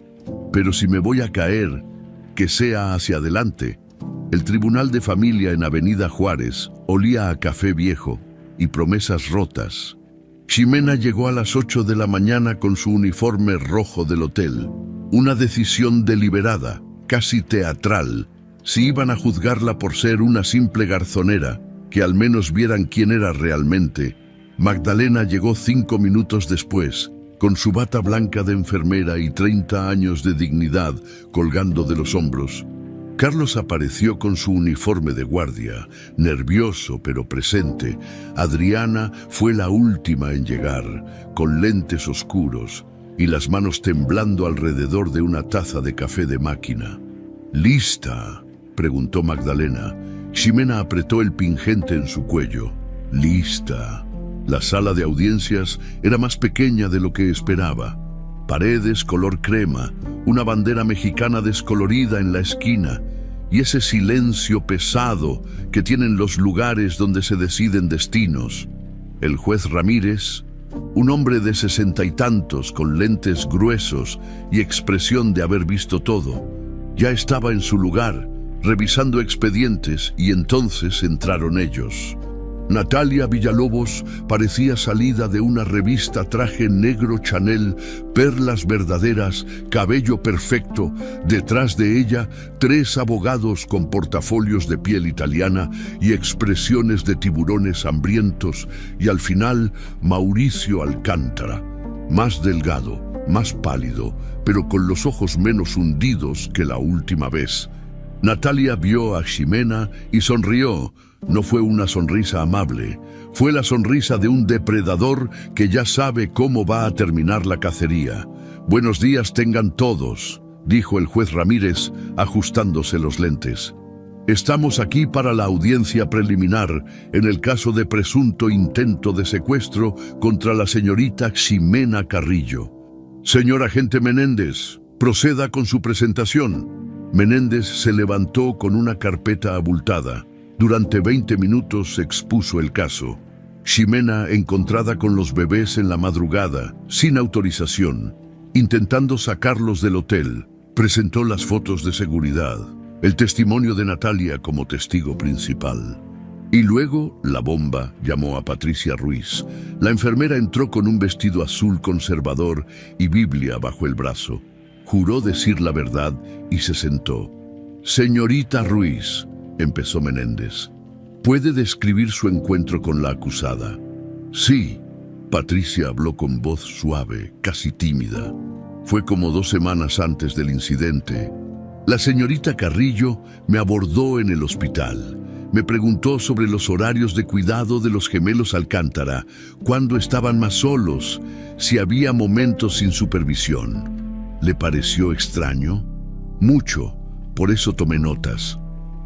pero si me voy a caer, que sea hacia adelante». El tribunal de familia en Avenida Juárez olía a café viejo y promesas rotas. Ximena llegó a las 8 de la mañana con su uniforme rojo del hotel. Una decisión deliberada, casi teatral. Si iban a juzgarla por ser una simple garzonera, que al menos vieran quién era realmente. Magdalena llegó 5 minutos después, con su bata blanca de enfermera y 30 años de dignidad colgando de los hombros. Carlos apareció con su uniforme de guardia, nervioso pero presente. Adriana fue la última en llegar, con lentes oscuros y las manos temblando alrededor de una taza de café de máquina. «¿Lista?», preguntó Magdalena. Ximena apretó el pingente en su cuello. «Lista». La sala de audiencias era más pequeña de lo que esperaba. Paredes color crema, una bandera mexicana descolorida en la esquina y ese silencio pesado que tienen los lugares donde se deciden destinos. El juez Ramírez, un hombre de 60 y tantos con lentes gruesos y expresión de haber visto todo, ya estaba en su lugar, revisando expedientes, y entonces entraron ellos. Natalia Villalobos parecía salida de una revista, traje negro Chanel, perlas verdaderas, cabello perfecto. Detrás de ella, 3 abogados con portafolios de piel italiana y expresiones de tiburones hambrientos. Y al final, Mauricio Alcántara, más delgado, más pálido, pero con los ojos menos hundidos que la última vez. Natalia vio a Ximena y sonrió. No fue una sonrisa amable, fue la sonrisa de un depredador que ya sabe cómo va a terminar la cacería. «Buenos días tengan todos», dijo el juez Ramírez, ajustándose los lentes. «Estamos aquí para la audiencia preliminar en el caso de presunto intento de secuestro contra la señorita Ximena Carrillo. Señor agente Menéndez, proceda con su presentación». Menéndez se levantó con una carpeta abultada. Durante 20 minutos expuso el caso. Ximena, encontrada con los bebés en la madrugada, sin autorización, intentando sacarlos del hotel, presentó las fotos de seguridad, el testimonio de Natalia como testigo principal. Y luego, la bomba llamó a Patricia Ruiz. La enfermera entró con un vestido azul conservador y Biblia bajo el brazo. Juró decir la verdad y se sentó. «Señorita Ruiz», empezó Menéndez, ¿puede describir su encuentro con la acusada? «Sí», Patricia habló con voz suave, casi tímida. «Fue como 2 semanas antes del incidente. La señorita Carrillo me abordó en el hospital. Me preguntó sobre los horarios de cuidado de los gemelos Alcántara, cuándo estaban más solos, si había momentos sin supervisión. ¿Le pareció extraño? Mucho, por eso tomé notas».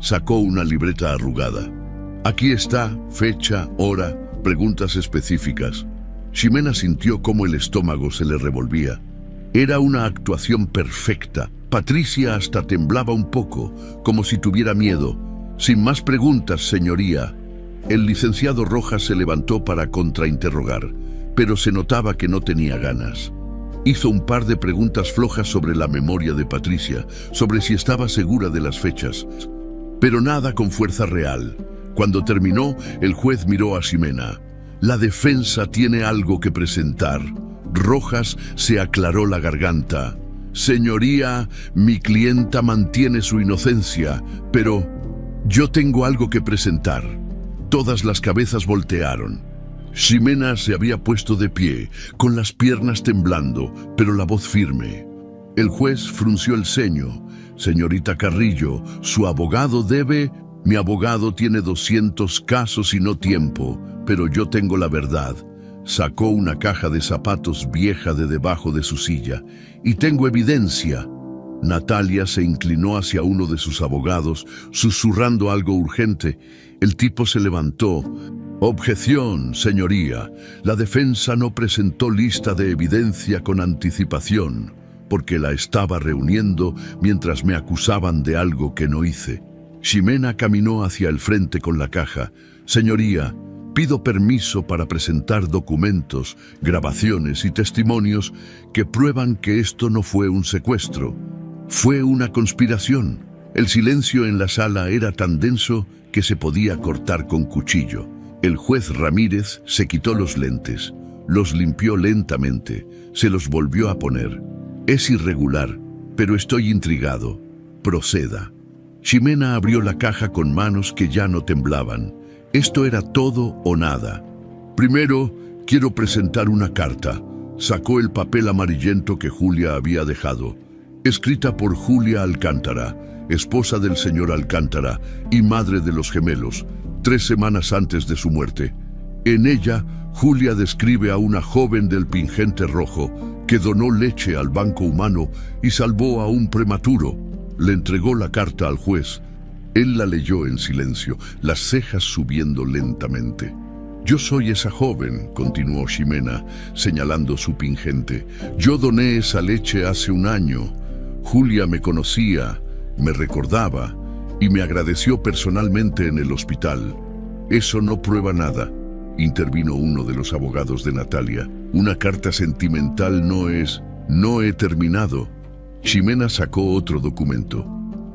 Sacó una libreta arrugada. «Aquí está, fecha, hora. preguntas específicas. Ximena sintió cómo el estómago se le revolvía. Era una actuación perfecta. Patricia hasta temblaba un poco, como si tuviera miedo. Sin más preguntas, señoría. El licenciado Rojas se levantó para contrainterrogar, pero se notaba que no tenía ganas. Hizo un par de preguntas flojas sobre la memoria de Patricia, sobre si estaba segura de las fechas, pero nada con fuerza real. Cuando terminó, el juez miró a Ximena. La defensa tiene algo que presentar. Rojas se aclaró la garganta. Señoría, mi clienta mantiene su inocencia, pero yo tengo algo que presentar. Todas las cabezas voltearon. Ximena se había puesto de pie, con las piernas temblando, pero la voz firme. El juez frunció el ceño. Señorita Carrillo, su abogado debe... Mi abogado tiene 200 casos y no tiempo, pero yo tengo la verdad. Sacó una caja de zapatos vieja de debajo de su silla. Y tengo evidencia. Natalia se inclinó hacia uno de sus abogados, susurrando algo urgente. El tipo se levantó. Objeción, señoría. La defensa no presentó lista de evidencia con anticipación, porque la estaba reuniendo mientras me acusaban de algo que no hice. Ximena caminó hacia el frente con la caja. Señoría, pido permiso para presentar documentos, grabaciones y testimonios que prueban que esto no fue un secuestro. Fue una conspiración. El silencio en la sala era tan denso que se podía cortar con cuchillo. El juez Ramírez se quitó los lentes, los limpió lentamente, se los volvió a poner. Es irregular, pero estoy intrigado. Proceda. Ximena abrió la caja con manos que ya no temblaban. Esto era todo o nada. Primero, quiero presentar una carta. Sacó el papel amarillento que Julia había dejado. Escrita por Julia Alcántara, esposa del señor Alcántara y madre de los gemelos, 3 semanas antes de su muerte. En ella, Julia describe a una joven del Pingente Rojo que donó leche al Banco Humano y salvó a un prematuro. Le entregó la carta al juez. Él la leyó en silencio, las cejas subiendo lentamente. Yo soy esa joven, continuó Ximena, señalando su pingente. Yo doné esa leche hace 1 año. Julia me conocía, me recordaba y me agradeció personalmente en el hospital. Eso no prueba nada, intervino uno de los abogados de Natalia. Una carta sentimental no es... No he terminado. Ximena sacó otro documento.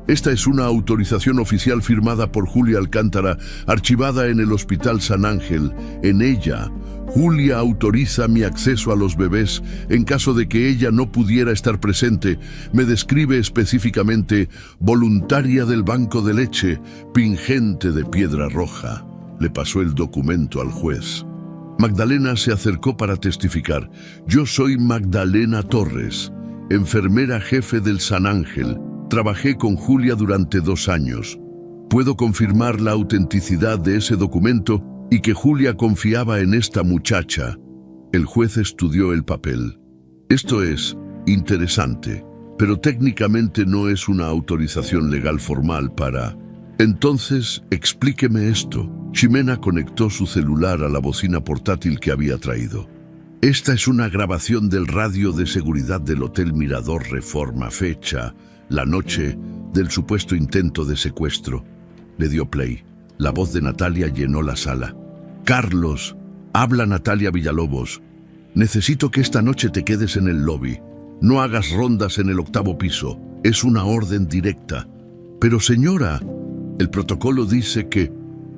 Esta es una autorización oficial firmada por Julia Alcántara, archivada en el Hospital San Ángel. En ella, Julia autoriza mi acceso a los bebés en caso de que ella no pudiera estar presente. Me describe específicamente voluntaria del banco de leche, Pingente de Piedra Roja. Le pasó el documento al juez. Magdalena se acercó para testificar. Yo soy Magdalena Torres, enfermera jefe del San Ángel. Trabajé con Julia durante 2 años. Puedo confirmar la autenticidad de ese documento y que Julia confiaba en esta muchacha. El juez estudió el papel. Esto es interesante, pero técnicamente no es una autorización legal formal para... Entonces, explíqueme esto. Ximena conectó su celular a la bocina portátil que había traído. Esta es una grabación del radio de seguridad del Hotel Mirador Reforma, fecha, la noche del supuesto intento de secuestro. Le dio play. La voz de Natalia llenó la sala. Carlos, habla Natalia Villalobos. Necesito que esta noche te quedes en el lobby. No hagas rondas en el 8º piso. Es una orden directa. Pero señora, el protocolo dice que...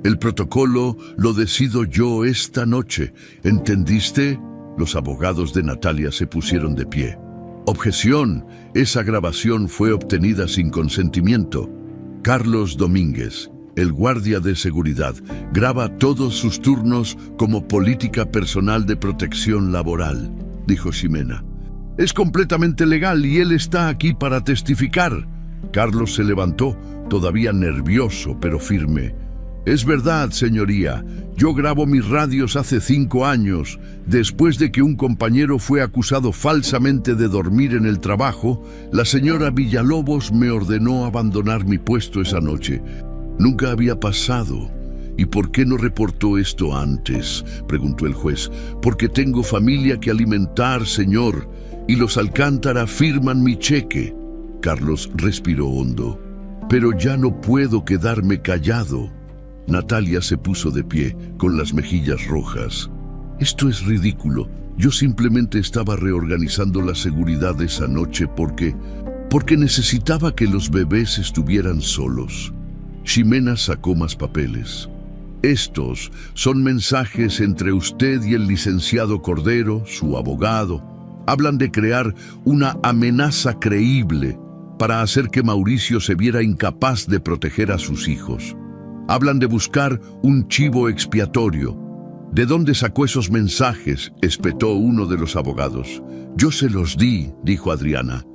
El protocolo lo decido yo esta noche. ¿Entendiste? Los abogados de Natalia se pusieron de pie. Objeción. Esa grabación fue obtenida sin consentimiento. Carlos Domínguez, el guardia de seguridad, graba todos sus turnos como política personal de protección laboral, dijo Ximena. Es completamente legal y él está aquí para testificar. Carlos se levantó, todavía nervioso pero firme. Es verdad, señoría. Yo grabo mis radios hace 5 años. Después de que un compañero fue acusado falsamente de dormir en el trabajo, la señora Villalobos me ordenó abandonar mi puesto esa noche. Nunca había pasado. ¿Y por qué no reportó esto antes?, preguntó el juez. Porque tengo familia que alimentar, señor, y los Alcántara firman mi cheque. Carlos respiró hondo. Pero ya no puedo quedarme callado. Natalia se puso de pie, con las mejillas rojas. Esto es ridículo. Yo simplemente estaba reorganizando la seguridad esa noche porque necesitaba que los bebés estuvieran solos. Ximena sacó más papeles. Estos son mensajes entre usted y el licenciado Cordero, su abogado. Hablan de crear una amenaza creíble para hacer que Mauricio se viera incapaz de proteger a sus hijos. Hablan de buscar un chivo expiatorio. ¿De dónde sacó esos mensajes?, espetó uno de los abogados. Yo se los di, dijo Adriana,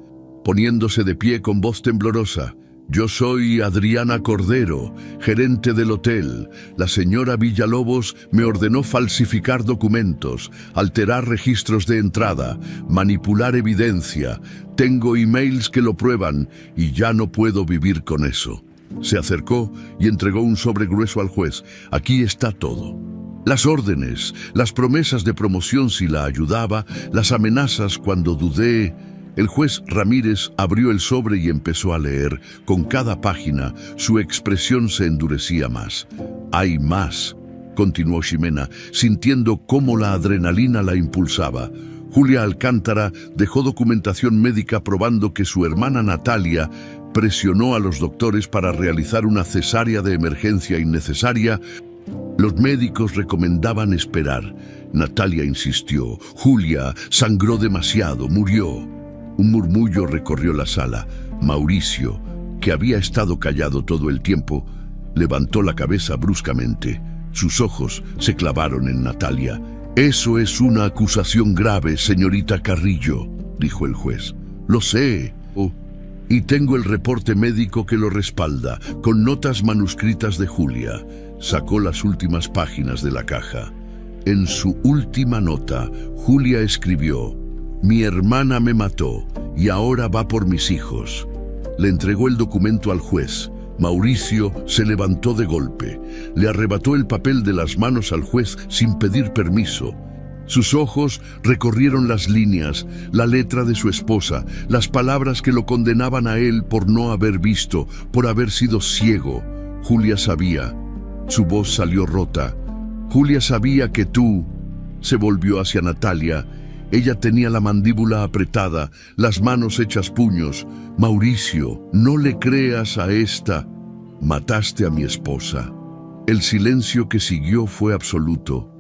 poniéndose de pie con voz temblorosa. Yo soy Adriana Cordero, gerente del hotel. La señora Villalobos me ordenó falsificar documentos, alterar registros de entrada, manipular evidencia. Tengo emails que lo prueban y ya no puedo vivir con eso. Se acercó y entregó un sobre grueso al juez. Aquí está todo. Las órdenes, las promesas de promoción si la ayudaba, las amenazas cuando dudé. El juez Ramírez abrió el sobre y empezó a leer. Con cada página, su expresión se endurecía más. «Hay más», continuó Ximena, sintiendo cómo la adrenalina la impulsaba. Julia Alcántara dejó documentación médica probando que su hermana Natalia presionó a los doctores para realizar una cesárea de emergencia innecesaria. Los médicos recomendaban esperar. Natalia insistió. Julia sangró demasiado, murió. Un murmullo recorrió la sala. Mauricio, que había estado callado todo el tiempo, levantó la cabeza bruscamente. Sus ojos se clavaron en Natalia. «Eso es una acusación grave, señorita Carrillo», dijo el juez. «Lo sé. Y tengo el reporte médico que lo respalda, con notas manuscritas de Julia». Sacó las últimas páginas de la caja. En su última nota, Julia escribió: «Mi hermana me mató y ahora va por mis hijos». Le entregó el documento al juez. Mauricio se levantó de golpe. Le arrebató el papel de las manos al juez sin pedir permiso. Sus ojos recorrieron las líneas, la letra de su esposa, las palabras que lo condenaban a él por no haber visto, por haber sido ciego. Julia sabía. Su voz salió rota. «Julia sabía que tú...» Se volvió hacia Natalia. Ella tenía la mandíbula apretada, las manos hechas puños. «Mauricio, no le creas a esta. Mataste a mi esposa». El silencio que siguió fue absoluto.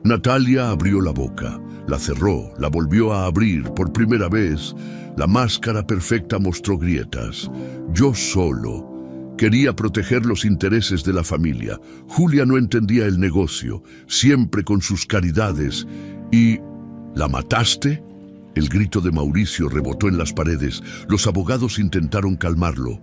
Natalia abrió la boca, la cerró, la volvió a abrir por primera vez. La máscara perfecta mostró grietas. «Yo solo quería proteger los intereses de la familia. Julia no entendía el negocio, siempre con sus caridades. Y... ¿la mataste?». El grito de Mauricio rebotó en las paredes. Los abogados intentaron calmarlo,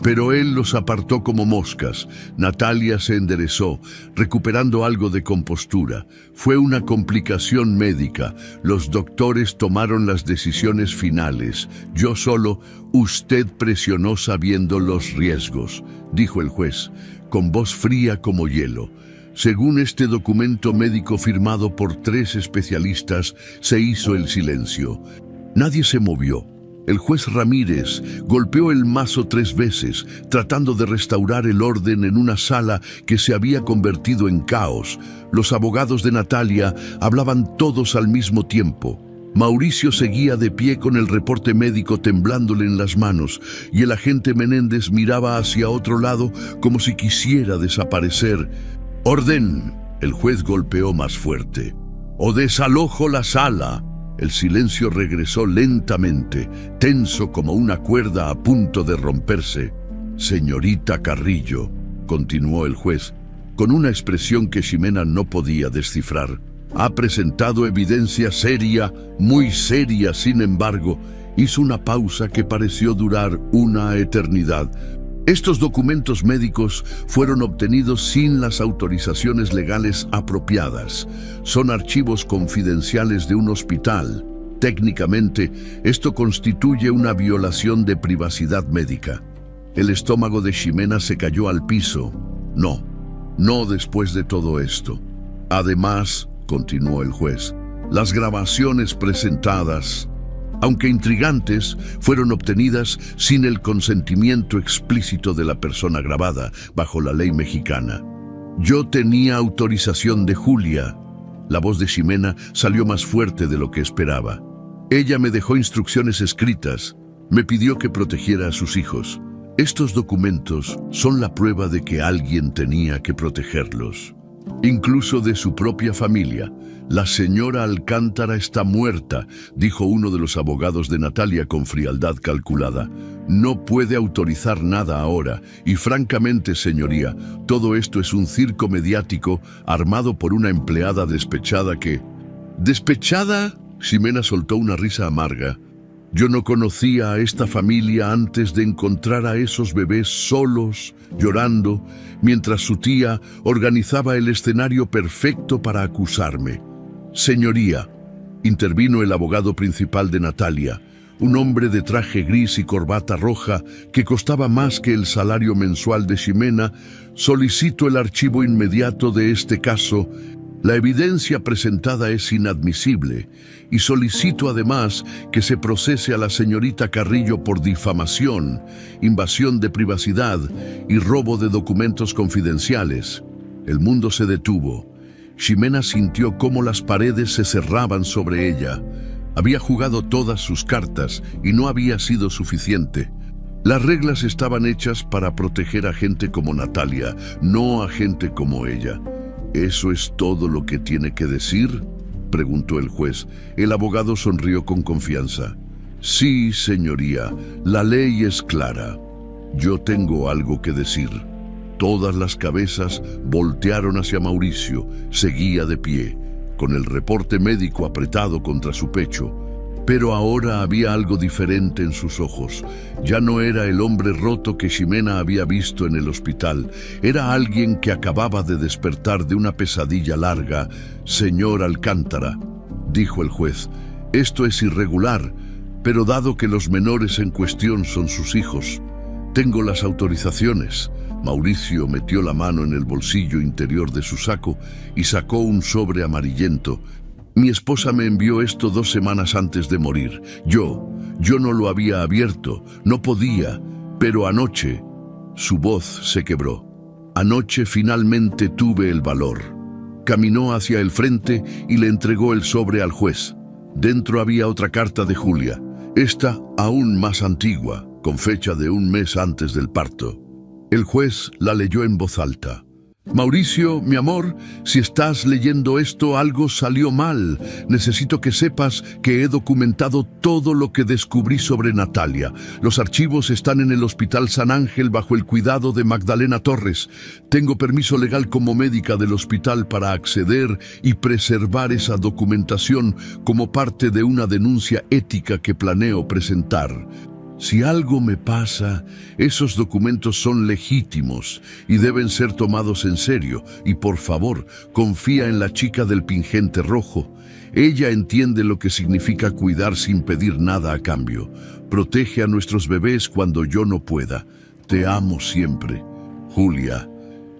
pero él los apartó como moscas. Natalia se enderezó, recuperando algo de compostura. Fue una complicación médica. Los doctores tomaron las decisiones finales. «Yo solo, usted presionó sabiendo los riesgos», dijo el juez, con voz fría como hielo. Según este documento médico firmado por 3 especialistas, se hizo el silencio. Nadie se movió. El juez Ramírez golpeó el mazo 3 veces, tratando de restaurar el orden en una sala que se había convertido en caos. Los abogados de Natalia hablaban todos al mismo tiempo. Mauricio seguía de pie con el reporte médico temblándole en las manos, y el agente Menéndez miraba hacia otro lado como si quisiera desaparecer. «¡Orden!», el juez golpeó más fuerte. «O desalojo la sala». El silencio regresó lentamente, tenso como una cuerda a punto de romperse. «Señorita Carrillo», continuó el juez, con una expresión que Ximena no podía descifrar, «ha presentado evidencia seria, muy seria, sin embargo». Hizo una pausa que pareció durar una eternidad. «Estos documentos médicos fueron obtenidos sin las autorizaciones legales apropiadas. Son archivos confidenciales de un hospital. Técnicamente, esto constituye una violación de privacidad médica». El estómago de Ximena se cayó al piso. No, No después de todo esto. Además, continuó el juez, las grabaciones presentadas, aunque intrigantes, fueron obtenidas sin el consentimiento explícito de la persona grabada bajo la ley mexicana. Yo tenía autorización de Julia. La voz de Ximena salió más fuerte de lo que esperaba. Ella me dejó instrucciones escritas. Me pidió que protegiera a sus hijos. Estos documentos son la prueba de que alguien tenía que protegerlos. Incluso de su propia familia. La señora Alcántara está muerta, dijo uno de los abogados de Natalia con frialdad calculada. No puede autorizar nada ahora, y francamente, señoría, todo esto es un circo mediático armado por una empleada despechada que... ¿Despechada? Ximena soltó una risa amarga. Yo no conocía a esta familia antes de encontrar a esos bebés solos, llorando, mientras su tía organizaba el escenario perfecto para acusarme. Señoría, intervino el abogado principal de Natalia, un hombre de traje gris y corbata roja que costaba más que el salario mensual de Ximena. Solicito el archivo inmediato de este caso. La evidencia presentada es inadmisible y solicito además que se procese a la señorita Carrillo por difamación, invasión de privacidad y robo de documentos confidenciales. El mundo se detuvo. Ximena sintió cómo las paredes se cerraban sobre ella. Había jugado todas sus cartas y no había sido suficiente. Las reglas estaban hechas para proteger a gente como Natalia, no a gente como ella. ¿Eso es todo lo que tiene que decir?, preguntó el juez. El abogado sonrió con confianza. Sí, señoría, la ley es clara. Yo tengo algo que decir. Todas las cabezas voltearon hacia Mauricio. Seguía de pie, con el reporte médico apretado contra su pecho. Pero ahora había algo diferente en sus ojos. Ya no era el hombre roto que Ximena había visto en el hospital. Era alguien que acababa de despertar de una pesadilla larga. Señor Alcántara, dijo el juez, esto es irregular, pero dado que los menores en cuestión son sus hijos, tengo las autorizaciones. Mauricio metió la mano en el bolsillo interior de su saco y sacó un sobre amarillento. Mi esposa me envió esto 2 semanas antes de morir. Yo no lo había abierto, no podía, pero anoche, su voz se quebró. Anoche finalmente tuve el valor. Caminó hacia el frente y le entregó el sobre al juez. Dentro había otra carta de Julia, esta aún más antigua, con fecha de 1 mes antes del parto. El juez la leyó en voz alta. Mauricio, mi amor, si estás leyendo esto, algo salió mal. Necesito que sepas que he documentado todo lo que descubrí sobre Natalia. Los archivos están en el Hospital San Ángel bajo el cuidado de Magdalena Torres. Tengo permiso legal como médica del hospital para acceder y preservar esa documentación como parte de una denuncia ética que planeo presentar. Si algo me pasa, esos documentos son legítimos y deben ser tomados en serio. Y por favor, confía en la chica del pingente rojo. Ella entiende lo que significa cuidar sin pedir nada a cambio. Protege a nuestros bebés cuando yo no pueda. Te amo siempre. Julia.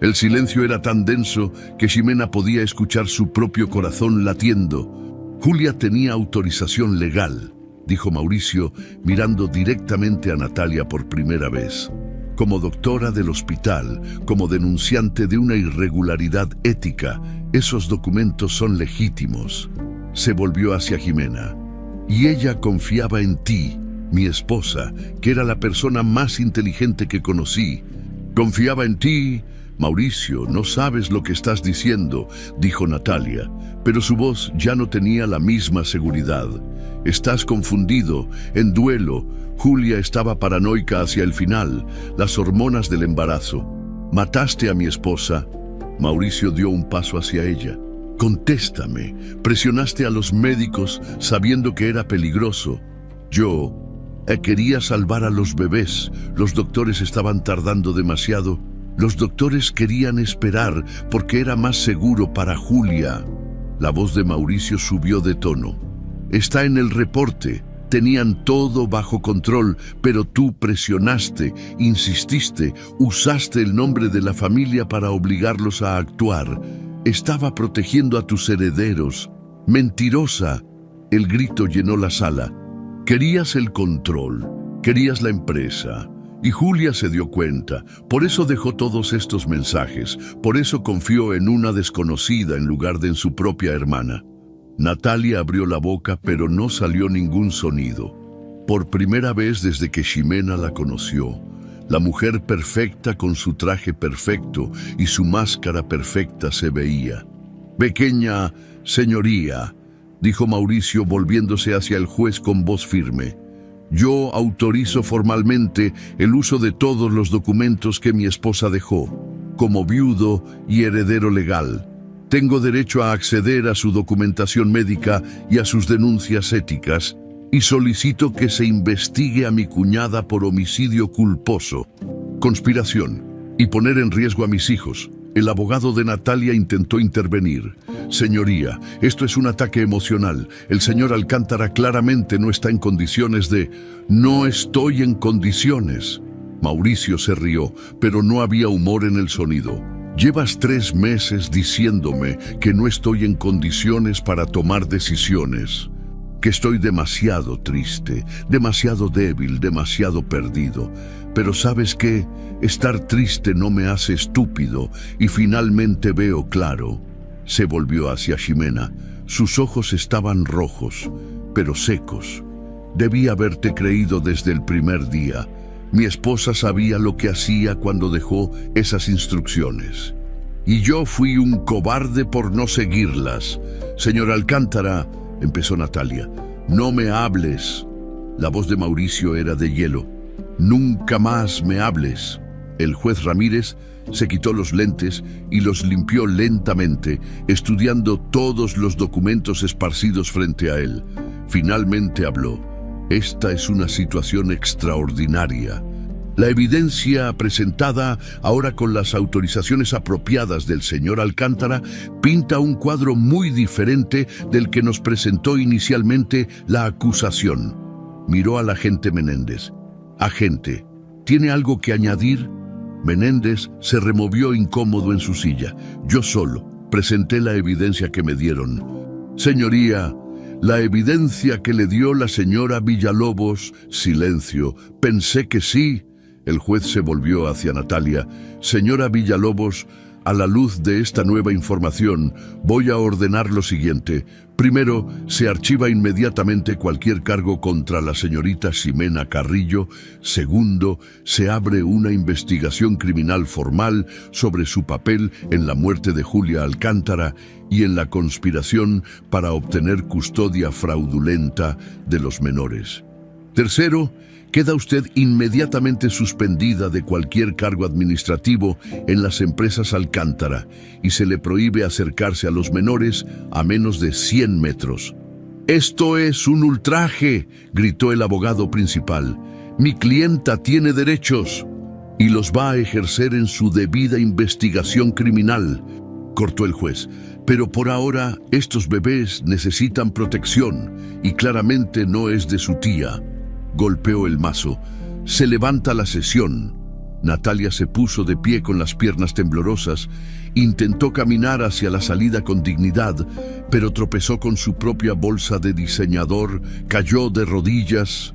El silencio era tan denso que Ximena podía escuchar su propio corazón latiendo. Julia tenía autorización legal, dijo Mauricio, mirando directamente a Natalia por primera vez. Como doctora del hospital, como denunciante de una irregularidad ética, esos documentos son legítimos. Se volvió hacia Ximena. Y ella confiaba en ti, mi esposa, que era la persona más inteligente que conocí. Confiaba en ti. Mauricio, no sabes lo que estás diciendo, dijo Natalia, pero su voz ya no tenía la misma seguridad. Estás confundido, en duelo. Julia estaba paranoica hacia el final, las hormonas del embarazo. Mataste a mi esposa. Mauricio dio un paso hacia ella. Contéstame, presionaste a los médicos sabiendo que era peligroso. Yo quería salvar a los bebés. Los doctores estaban tardando demasiado. Los doctores querían esperar porque era más seguro para Julia. La voz de Mauricio subió de tono. Está en el reporte. tenían todo bajo control, pero tú presionaste, insististe, usaste el nombre de la familia para obligarlos a actuar. Estaba protegiendo a tus herederos. Mentirosa. El grito llenó la sala. Querías el control, querías la empresa. Y Julia se dio cuenta, por eso dejó todos estos mensajes, por eso confió en una desconocida en lugar de en su propia hermana. Natalia abrió la boca, pero no salió ningún sonido. Por primera vez desde que Ximena la conoció, la mujer perfecta con su traje perfecto y su máscara perfecta se veía. «Pequeña señoría», dijo Mauricio volviéndose hacia el juez con voz firme. «Yo autorizo formalmente el uso de todos los documentos que mi esposa dejó. Como viudo y heredero legal, tengo derecho a acceder a su documentación médica y a sus denuncias éticas, y solicito que se investigue a mi cuñada por homicidio culposo, conspiración y poner en riesgo a mis hijos». El abogado de Natalia intentó intervenir. «Señoría, esto es un ataque emocional. El señor Alcántara claramente no está en condiciones de...» «No estoy en condiciones». Mauricio se rió, pero no había humor en el sonido. «Llevas 3 meses diciéndome que no estoy en condiciones para tomar decisiones, que estoy demasiado triste, demasiado débil, demasiado perdido. Pero ¿sabes qué? Estar triste no me hace estúpido y finalmente veo claro». Se volvió hacia Ximena. Sus ojos estaban rojos, pero secos. «Debí haberte creído desde el primer día. Mi esposa sabía lo que hacía cuando dejó esas instrucciones. Y yo fui un cobarde por no seguirlas. Señor Alcántara», empezó Natalia. «No me hables». La voz de Mauricio era de hielo. «Nunca más me hables». El juez Ramírez se quitó los lentes y los limpió lentamente, estudiando todos los documentos esparcidos frente a él. Finalmente habló. «Esta es una situación extraordinaria. La evidencia presentada ahora con las autorizaciones apropiadas del señor Alcántara pinta un cuadro muy diferente del que nos presentó inicialmente la acusación». Miró al agente Menéndez. «Agente, ¿tiene algo que añadir?». Menéndez se removió incómodo en su silla. «Yo solo presenté la evidencia que me dieron». «Señoría, la evidencia que le dio la señora Villalobos». «Silencio. Pensé que sí». El juez se volvió hacia Natalia. «Señora Villalobos, a la luz de esta nueva información, voy a ordenar lo siguiente. Primero, se archiva inmediatamente cualquier cargo contra la señorita Ximena Carrillo. Segundo, se abre una investigación criminal formal sobre su papel en la muerte de Julia Alcántara y en la conspiración para obtener custodia fraudulenta de los menores. Tercero, queda usted inmediatamente suspendida de cualquier cargo administrativo en las empresas Alcántara y se le prohíbe acercarse a los menores a menos de 100 metros. «Esto es un ultraje», gritó el abogado principal. «Mi clienta tiene derechos y los va a ejercer en su debida investigación criminal», cortó el juez. «Pero por ahora estos bebés necesitan protección y claramente no es de su tía». Golpeó el mazo. «Se levanta la sesión». Natalia se puso de pie con las piernas temblorosas. Intentó caminar hacia la salida con dignidad, pero tropezó con su propia bolsa de diseñador, cayó de rodillas.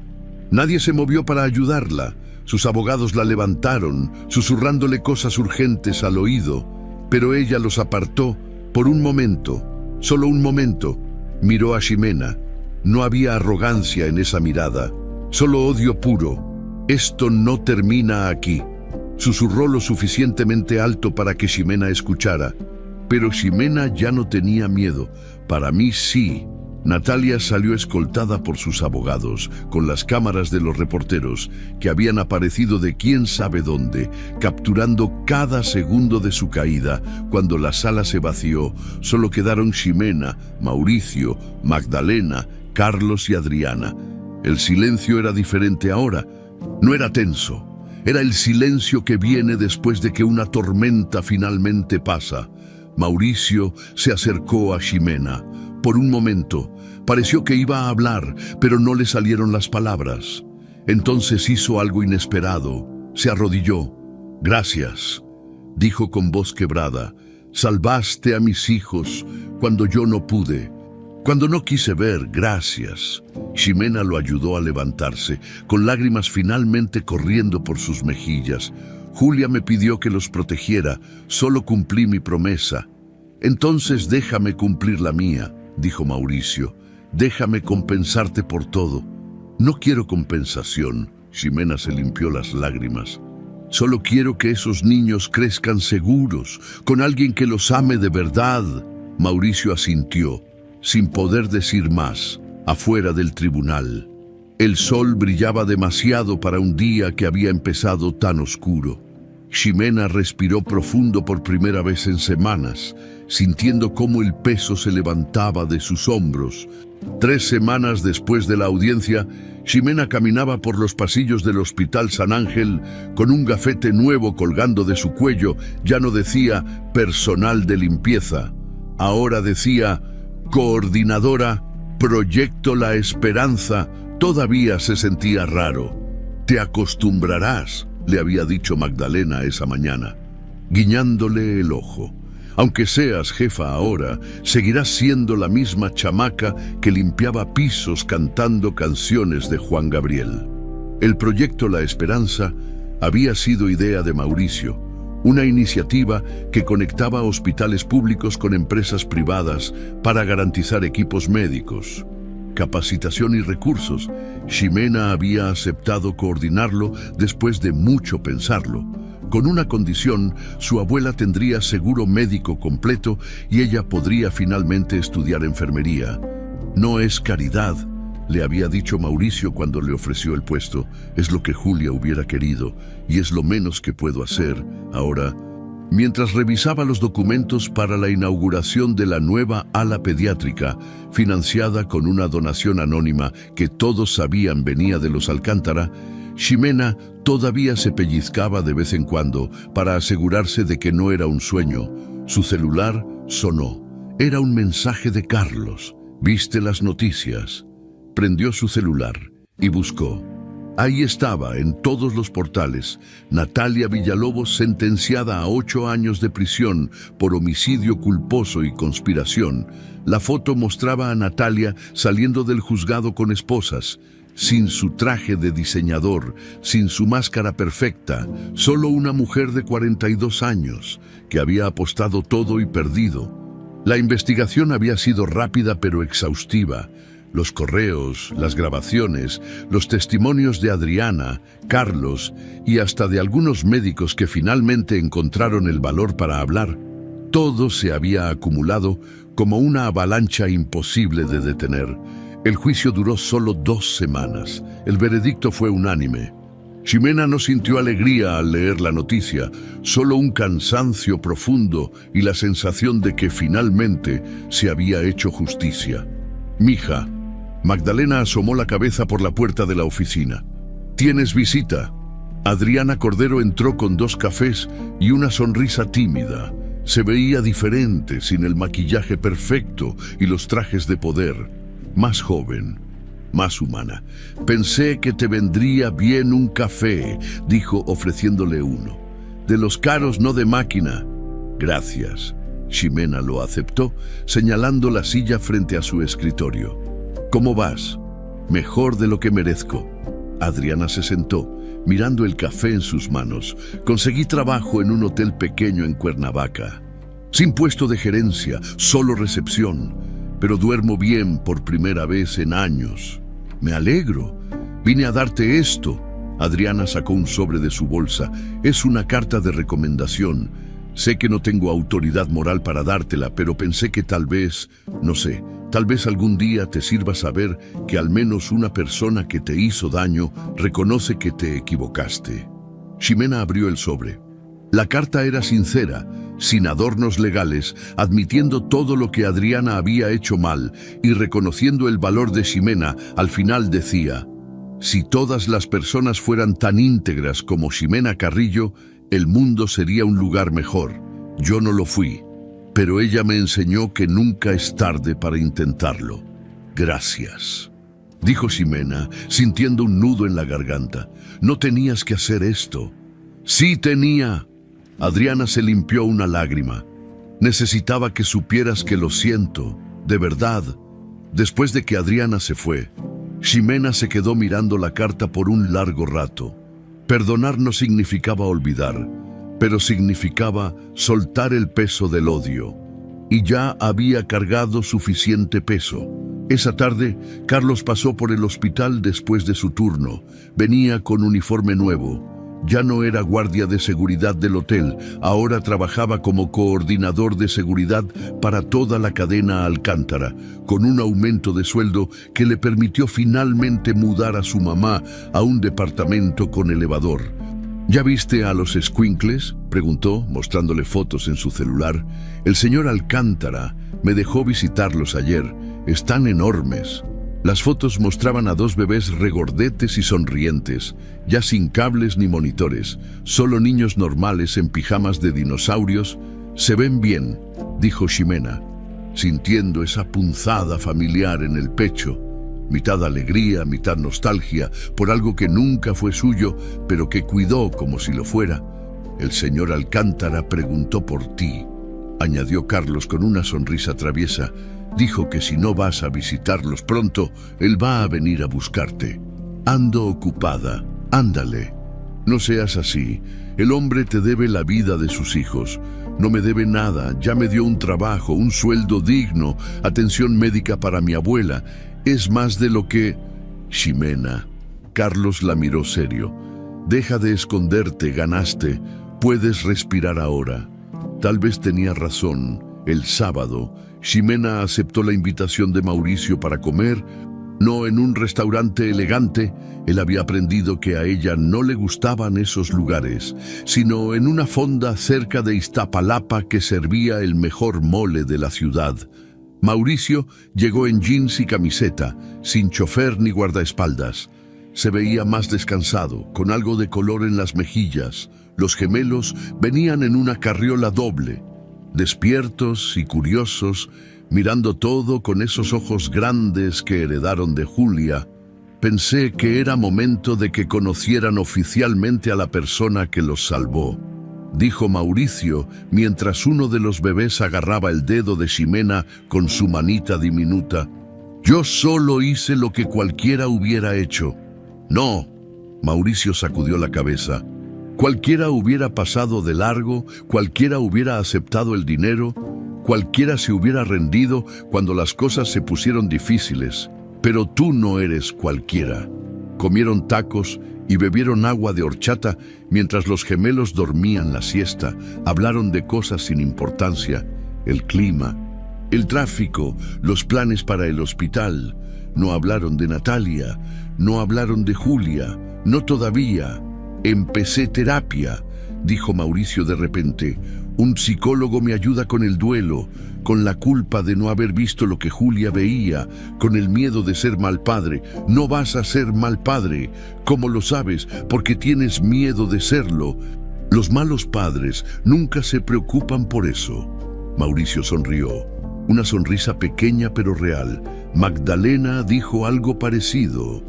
Nadie se movió para ayudarla. Sus abogados la levantaron, susurrándole cosas urgentes al oído, pero ella los apartó por un momento, solo un momento. Miró a Ximena. No había arrogancia en esa mirada. Solo odio puro. «Esto no termina aquí», susurró lo suficientemente alto para que Ximena escuchara. Pero Ximena ya no tenía miedo. «Para mí sí». Natalia salió escoltada por sus abogados, con las cámaras de los reporteros, que habían aparecido de quién sabe dónde, capturando cada segundo de su caída. Cuando la sala se vació, solo quedaron Ximena, Mauricio, Magdalena, Carlos y Adriana. El silencio era diferente ahora. No era tenso. Era el silencio que viene después de que una tormenta finalmente pasa. Mauricio se acercó a Ximena. Por un momento, pareció que iba a hablar, pero no le salieron las palabras. Entonces hizo algo inesperado. Se arrodilló. «Gracias», dijo con voz quebrada. «Salvaste a mis hijos cuando yo no pude. Cuando no quise ver, gracias». Ximena lo ayudó a levantarse, con lágrimas finalmente corriendo por sus mejillas. «Julia me pidió que los protegiera. Solo cumplí mi promesa». «Entonces déjame cumplir la mía», dijo Mauricio. «Déjame compensarte por todo». «No quiero compensación», Ximena se limpió las lágrimas. «Solo quiero que esos niños crezcan seguros, con alguien que los ame de verdad». Mauricio asintió, sin poder decir más, afuera del tribunal. El sol brillaba demasiado para un día que había empezado tan oscuro. Ximena respiró profundo por primera vez en semanas, sintiendo cómo el peso se levantaba de sus hombros. 3 semanas después de la audiencia, Ximena caminaba por los pasillos del Hospital San Ángel con un gafete nuevo colgando de su cuello. Ya no decía personal de limpieza, ahora decía coordinadora, Proyecto La Esperanza. Todavía se sentía raro. «Te acostumbrarás», le había dicho Magdalena esa mañana, guiñándole el ojo. «Aunque seas jefa ahora, seguirás siendo la misma chamaca que limpiaba pisos cantando canciones de Juan Gabriel». El proyecto La Esperanza había sido idea de Mauricio, una iniciativa que conectaba hospitales públicos con empresas privadas para garantizar equipos médicos, capacitación y recursos. Ximena había aceptado coordinarlo después de mucho pensarlo. Con una condición: su abuela tendría seguro médico completo y ella podría finalmente estudiar enfermería. «No es caridad», le había dicho Mauricio cuando le ofreció el puesto. «Es lo que Julia hubiera querido y es lo menos que puedo hacer ahora». Mientras revisaba los documentos para la inauguración de la nueva ala pediátrica, financiada con una donación anónima que todos sabían venía de los Alcántara, Ximena todavía se pellizcaba de vez en cuando para asegurarse de que no era un sueño. Su celular sonó. Era un mensaje de Carlos. «¿Viste las noticias?». Prendió su celular y buscó. Ahí estaba, en todos los portales, Natalia Villalobos sentenciada a 8 años de prisión por homicidio culposo y conspiración. La foto mostraba a Natalia saliendo del juzgado con esposas, sin su traje de diseñador, sin su máscara perfecta, solo una mujer de 42 años, que había apostado todo y perdido. La investigación había sido rápida pero exhaustiva. Los correos, las grabaciones, los testimonios de Adriana, Carlos y hasta de algunos médicos que finalmente encontraron el valor para hablar. Todo se había acumulado como una avalancha imposible de detener. El juicio duró solo 2 semanas. El veredicto fue unánime. Ximena no sintió alegría al leer la noticia, solo un cansancio profundo y la sensación de que finalmente se había hecho justicia. «Mija». Magdalena asomó la cabeza por la puerta de la oficina. «¿Tienes visita?». Adriana Cordero entró con 2 cafés y una sonrisa tímida. Se veía diferente, sin el maquillaje perfecto y los trajes de poder. Más joven, más humana. «Pensé que te vendría bien un café», dijo ofreciéndole uno. «De los caros, no de máquina». «Gracias». Ximena lo aceptó, señalando la silla frente a su escritorio. «¿Cómo vas?». «Mejor de lo que merezco». Adriana se sentó, mirando el café en sus manos. «Conseguí trabajo en un hotel pequeño en Cuernavaca. Sin puesto de gerencia, solo recepción. Pero duermo bien por primera vez en años». «Me alegro. Vine a darte esto». Adriana sacó un sobre de su bolsa. «Es una carta de recomendación. Sé que no tengo autoridad moral para dártela, pero pensé que tal vez, no sé, tal vez algún día te sirva saber que al menos una persona que te hizo daño reconoce que te equivocaste». Ximena abrió el sobre. La carta era sincera, sin adornos legales, admitiendo todo lo que Adriana había hecho mal y reconociendo el valor de Ximena. Al final decía: «Si todas las personas fueran tan íntegras como Ximena Carrillo, el mundo sería un lugar mejor. Yo no lo fui, pero ella me enseñó que nunca es tarde para intentarlo. Gracias, dijo Ximena, sintiendo un nudo en la garganta. No tenías que hacer esto. Sí tenía. Adriana se limpió una lágrima. Necesitaba que supieras que lo siento, de verdad. Después de que Adriana se fue, Ximena se quedó mirando la carta por un largo rato. Perdonar no significaba olvidar, pero significaba soltar el peso del odio. Y ya había cargado suficiente peso. Esa tarde, Carlos pasó por el hospital después de su turno. Venía con uniforme nuevo. Ya no era guardia de seguridad del hotel, ahora trabajaba como coordinador de seguridad para toda la cadena Alcántara, con un aumento de sueldo que le permitió finalmente mudar a su mamá a un departamento con elevador. ¿Ya viste a los escuincles?, preguntó, mostrándole fotos en su celular. El señor Alcántara me dejó visitarlos ayer. Están enormes. Las fotos mostraban a 2 bebés regordetes y sonrientes, ya sin cables ni monitores, solo niños normales en pijamas de dinosaurios. Se ven bien, dijo Ximena, sintiendo esa punzada familiar en el pecho, mitad alegría, mitad nostalgia, por algo que nunca fue suyo, pero que cuidó como si lo fuera. El señor Alcántara preguntó por ti, añadió Carlos con una sonrisa traviesa. Dijo que si no vas a visitarlos pronto, él va a venir a buscarte. Ando ocupada. Ándale. No seas así. El hombre te debe la vida de sus hijos. No me debe nada. Ya me dio un trabajo, un sueldo digno, atención médica para mi abuela. Es más de lo que... Ximena. Carlos la miró serio. Deja de esconderte, ganaste. Puedes respirar ahora. Tal vez tenía razón. El sábado, Ximena aceptó la invitación de Mauricio para comer, no en un restaurante elegante. Él había aprendido que a ella no le gustaban esos lugares, sino en una fonda cerca de Iztapalapa que servía el mejor mole de la ciudad. Mauricio llegó en jeans y camiseta, sin chofer ni guardaespaldas. Se veía más descansado, con algo de color en las mejillas. Los gemelos venían en una carriola doble, despiertos y curiosos, mirando todo con esos ojos grandes que heredaron de Julia. Pensé que era momento de que conocieran oficialmente a la persona que los salvó, dijo Mauricio, mientras uno de los bebés agarraba el dedo de Ximena con su manita diminuta. Yo solo hice lo que cualquiera hubiera hecho. No, Mauricio sacudió la cabeza. Cualquiera hubiera pasado de largo, cualquiera hubiera aceptado el dinero, cualquiera se hubiera rendido cuando las cosas se pusieron difíciles. Pero tú no eres cualquiera. Comieron tacos y bebieron agua de horchata mientras los gemelos dormían la siesta. Hablaron de cosas sin importancia, el clima, el tráfico, los planes para el hospital. No hablaron de Natalia, no hablaron de Julia, no todavía. Empecé terapia, dijo Mauricio de repente. Un psicólogo me ayuda con el duelo, con la culpa de no haber visto lo que Julia veía, con el miedo de ser mal padre. No vas a ser mal padre. ¿Cómo lo sabes? Porque tienes miedo de serlo. Los malos padres nunca se preocupan por eso. Mauricio sonrió, una sonrisa pequeña pero real. Magdalena dijo algo parecido.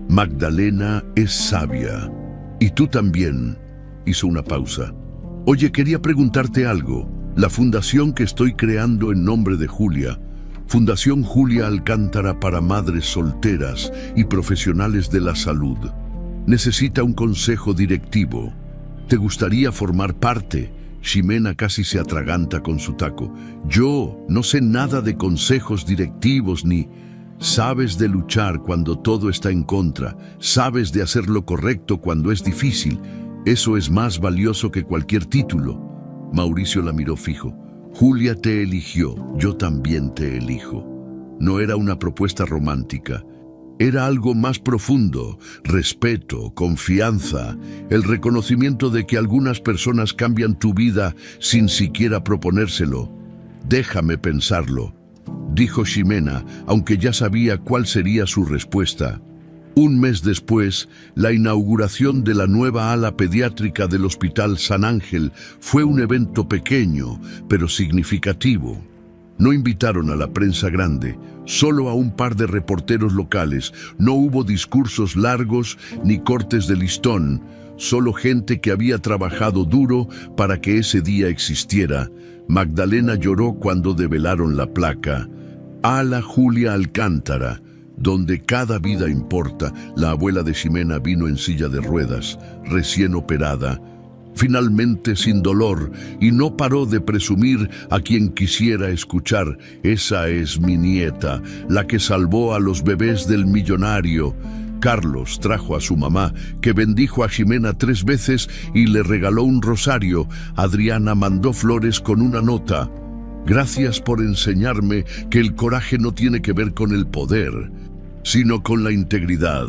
Magdalena es sabia. Y tú también. Hizo una pausa. Oye, quería preguntarte algo. La fundación que estoy creando en nombre de Julia, Fundación Julia Alcántara para madres solteras y profesionales de la salud, necesita un consejo directivo. ¿Te gustaría formar parte? Ximena casi se atraganta con su taco. Yo no sé nada de consejos directivos ni... Sabes de luchar cuando todo está en contra, sabes de hacer lo correcto cuando es difícil. Eso es más valioso que cualquier título. Mauricio la miró fijo. Julia te eligió, yo también te elijo. No era una propuesta romántica, era algo más profundo: respeto, confianza, el reconocimiento de que algunas personas cambian tu vida sin siquiera proponérselo. Déjame pensarlo, dijo Ximena, aunque ya sabía cuál sería su respuesta. Un mes después, la inauguración de la nueva ala pediátrica del Hospital San Ángel fue un evento pequeño, pero significativo. No invitaron a la prensa grande, solo a un par de reporteros locales. No hubo discursos largos ni cortes de listón, solo gente que había trabajado duro para que ese día existiera. Magdalena lloró cuando develaron la placa. Ala Julia Alcántara, donde cada vida importa. La abuela de Ximena vino en silla de ruedas, recién operada, finalmente sin dolor, y no paró de presumir a quien quisiera escuchar: esa es mi nieta, la que salvó a los bebés del millonario. Carlos trajo a su mamá, que bendijo a Ximena 3 veces y le regaló un rosario. Adriana mandó flores con una nota: gracias por enseñarme que el coraje no tiene que ver con el poder, sino con la integridad.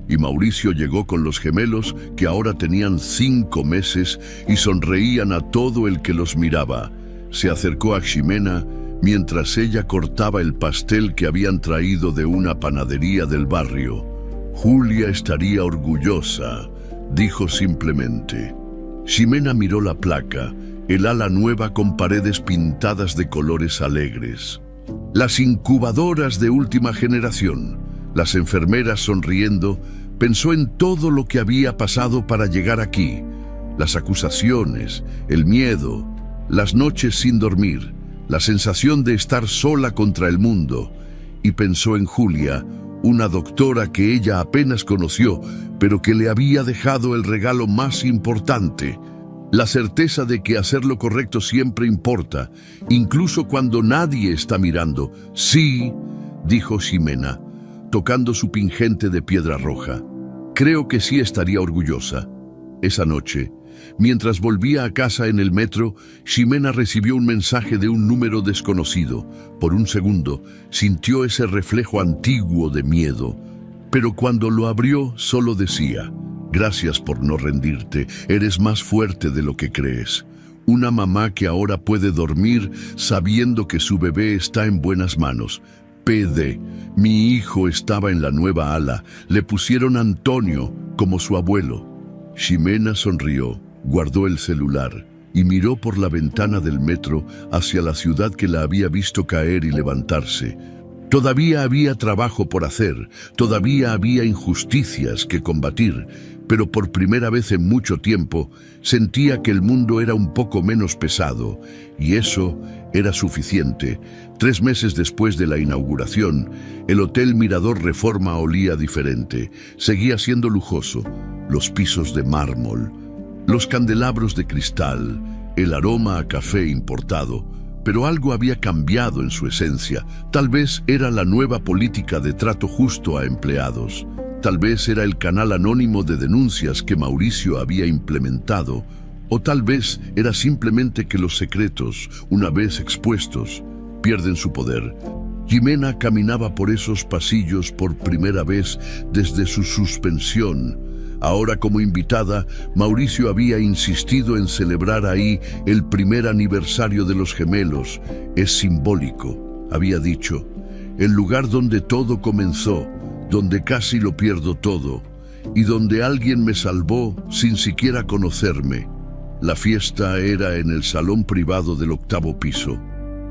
Y Mauricio llegó con los gemelos, que ahora tenían 5 meses y sonreían a todo el que los miraba. Se acercó a Ximena mientras ella cortaba el pastel que habían traído de una panadería del barrio. Julia estaría orgullosa, dijo simplemente. Ximena miró la placa, el ala nueva con paredes pintadas de colores alegres. Las incubadoras de última generación, las enfermeras sonriendo. Pensó en todo lo que había pasado para llegar aquí. Las acusaciones, el miedo, las noches sin dormir, la sensación de estar sola contra el mundo. Y pensó en Julia, una doctora que ella apenas conoció, pero que le había dejado el regalo más importante: la certeza de que hacer lo correcto siempre importa, incluso cuando nadie está mirando. Sí, dijo Ximena, tocando su pingente de piedra roja. Creo que sí estaría orgullosa. Esa noche, mientras volvía a casa en el metro, Ximena recibió un mensaje de un número desconocido. Por un segundo, sintió ese reflejo antiguo de miedo. Pero cuando lo abrió, solo decía: gracias por no rendirte, eres más fuerte de lo que crees. Una mamá que ahora puede dormir sabiendo que su bebé está en buenas manos. PD, mi hijo estaba en la nueva ala. Le pusieron Antonio, como su abuelo. Ximena sonrió, guardó el celular y miró por la ventana del metro hacia la ciudad que la había visto caer y levantarse. Todavía había trabajo por hacer, todavía había injusticias que combatir, pero por primera vez en mucho tiempo sentía que el mundo era un poco menos pesado, y eso era suficiente. 3 meses después de la inauguración, el Hotel Mirador Reforma olía diferente. Seguía siendo lujoso: los pisos de mármol, los candelabros de cristal, el aroma a café importado. Pero algo había cambiado en su esencia. Tal vez era la nueva política de trato justo a empleados. Tal vez era el canal anónimo de denuncias que Mauricio había implementado. O tal vez era simplemente que los secretos, una vez expuestos, pierden su poder. Ximena caminaba por esos pasillos por primera vez desde su suspensión. Ahora, como invitada, Mauricio había insistido en celebrar ahí el primer aniversario de los gemelos. Es simbólico, había dicho. El lugar donde todo comenzó, donde casi lo pierdo todo, y donde alguien me salvó sin siquiera conocerme. La fiesta era en el salón privado del 8º piso,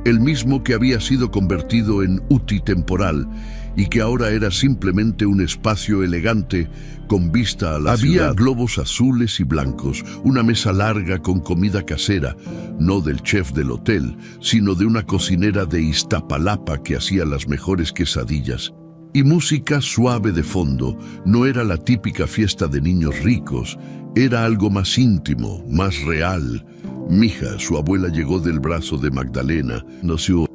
el mismo que había sido convertido en UTI temporal y que ahora era simplemente un espacio elegante con vista a la ciudad. Había globos azules y blancos, una mesa larga con comida casera, no del chef del hotel, sino de una cocinera de Iztapalapa que hacía las mejores quesadillas. Y música suave de fondo. No era la típica fiesta de niños ricos, era algo más íntimo, más real. Mija, su abuela, llegó del brazo de Magdalena, nació.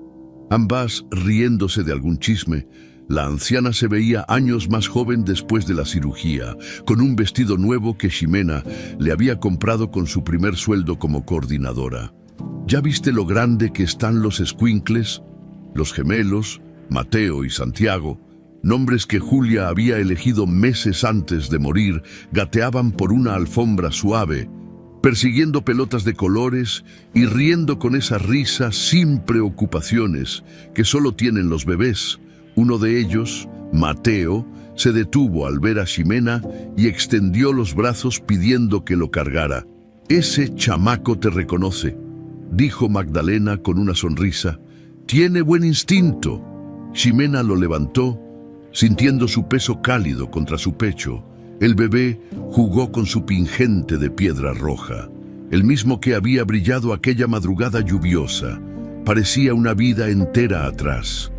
Ambas riéndose de algún chisme. La anciana se veía años más joven después de la cirugía, con un vestido nuevo que Ximena le había comprado con su primer sueldo como coordinadora. ¿Ya viste lo grande que están los escuincles? Los gemelos, Mateo y Santiago, nombres que Julia había elegido meses antes de morir, gateaban por una alfombra suave, persiguiendo pelotas de colores y riendo con esa risa sin preocupaciones que solo tienen los bebés. Uno de ellos, Mateo, Se detuvo al ver a Ximena y extendió los brazos pidiendo que lo cargara. «Ese chamaco te reconoce», dijo Magdalena con una sonrisa. «Tiene buen instinto». Ximena lo levantó, sintiendo su peso cálido contra su pecho. El bebé jugó con su pingente de piedra roja, el mismo que había brillado aquella madrugada lluviosa. Parecía una vida entera atrás.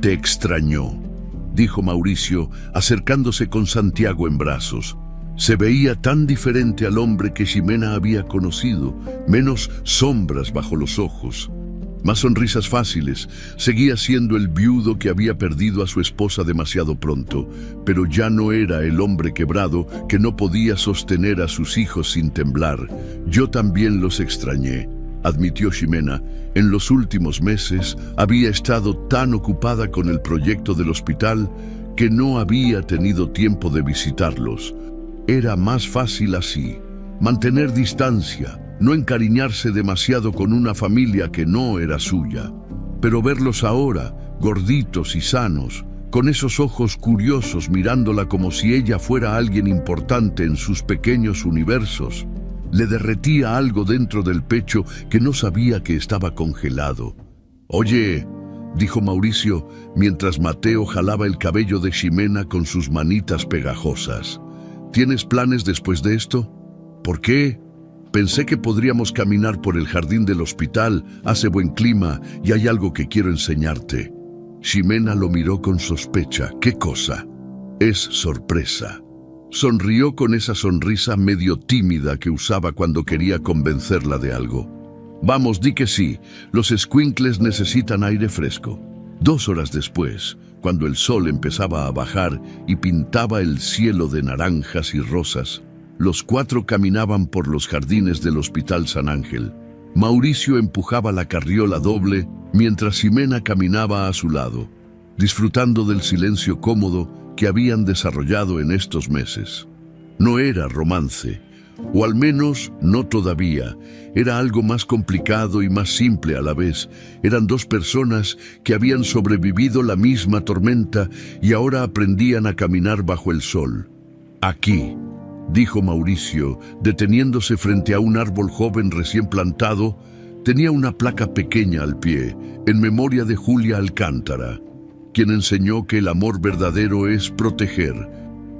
«Te extrañó», dijo Mauricio, acercándose con Santiago en brazos. Se veía tan diferente al hombre que Ximena había conocido, menos sombras bajo los ojos, más sonrisas fáciles. Seguía siendo el viudo que había perdido a su esposa demasiado pronto, pero ya no era el hombre quebrado que no podía sostener a sus hijos sin temblar. «Yo también los extrañé», admitió Ximena. En los últimos meses había estado tan ocupada con el proyecto del hospital que no había tenido tiempo de visitarlos. Era más fácil así, mantener distancia, no encariñarse demasiado con una familia que no era suya. Pero verlos ahora, gorditos y sanos, con esos ojos curiosos mirándola como si ella fuera alguien importante en sus pequeños universos, le derretía algo dentro del pecho que no sabía que estaba congelado. «Oye», dijo Mauricio, mientras Mateo jalaba el cabello de Ximena con sus manitas pegajosas. «¿Tienes planes después de esto?» «¿Por qué?» «Pensé que podríamos caminar por el jardín del hospital. Hace buen clima y hay algo que quiero enseñarte». Ximena lo miró con sospecha. «¿Qué cosa?» «Es sorpresa». Sonrió con esa sonrisa medio tímida que usaba cuando quería convencerla de algo. «Vamos, di que sí. Los escuincles necesitan aire fresco». 2 horas después, cuando el sol empezaba a bajar y pintaba el cielo de naranjas y rosas, los 4 caminaban por los jardines del Hospital San Ángel. Mauricio empujaba la carriola doble mientras Ximena caminaba a su lado, disfrutando del silencio cómodo que habían desarrollado en estos meses. No era romance, o al menos no todavía. Era algo más complicado y más simple a la vez. Eran 2 personas que habían sobrevivido la misma tormenta y ahora aprendían a caminar bajo el sol. «Aquí», dijo Mauricio, deteniéndose frente a un árbol joven recién plantado. Tenía una placa pequeña al pie, en memoria de Julia Alcántara, quien enseñó que el amor verdadero es proteger,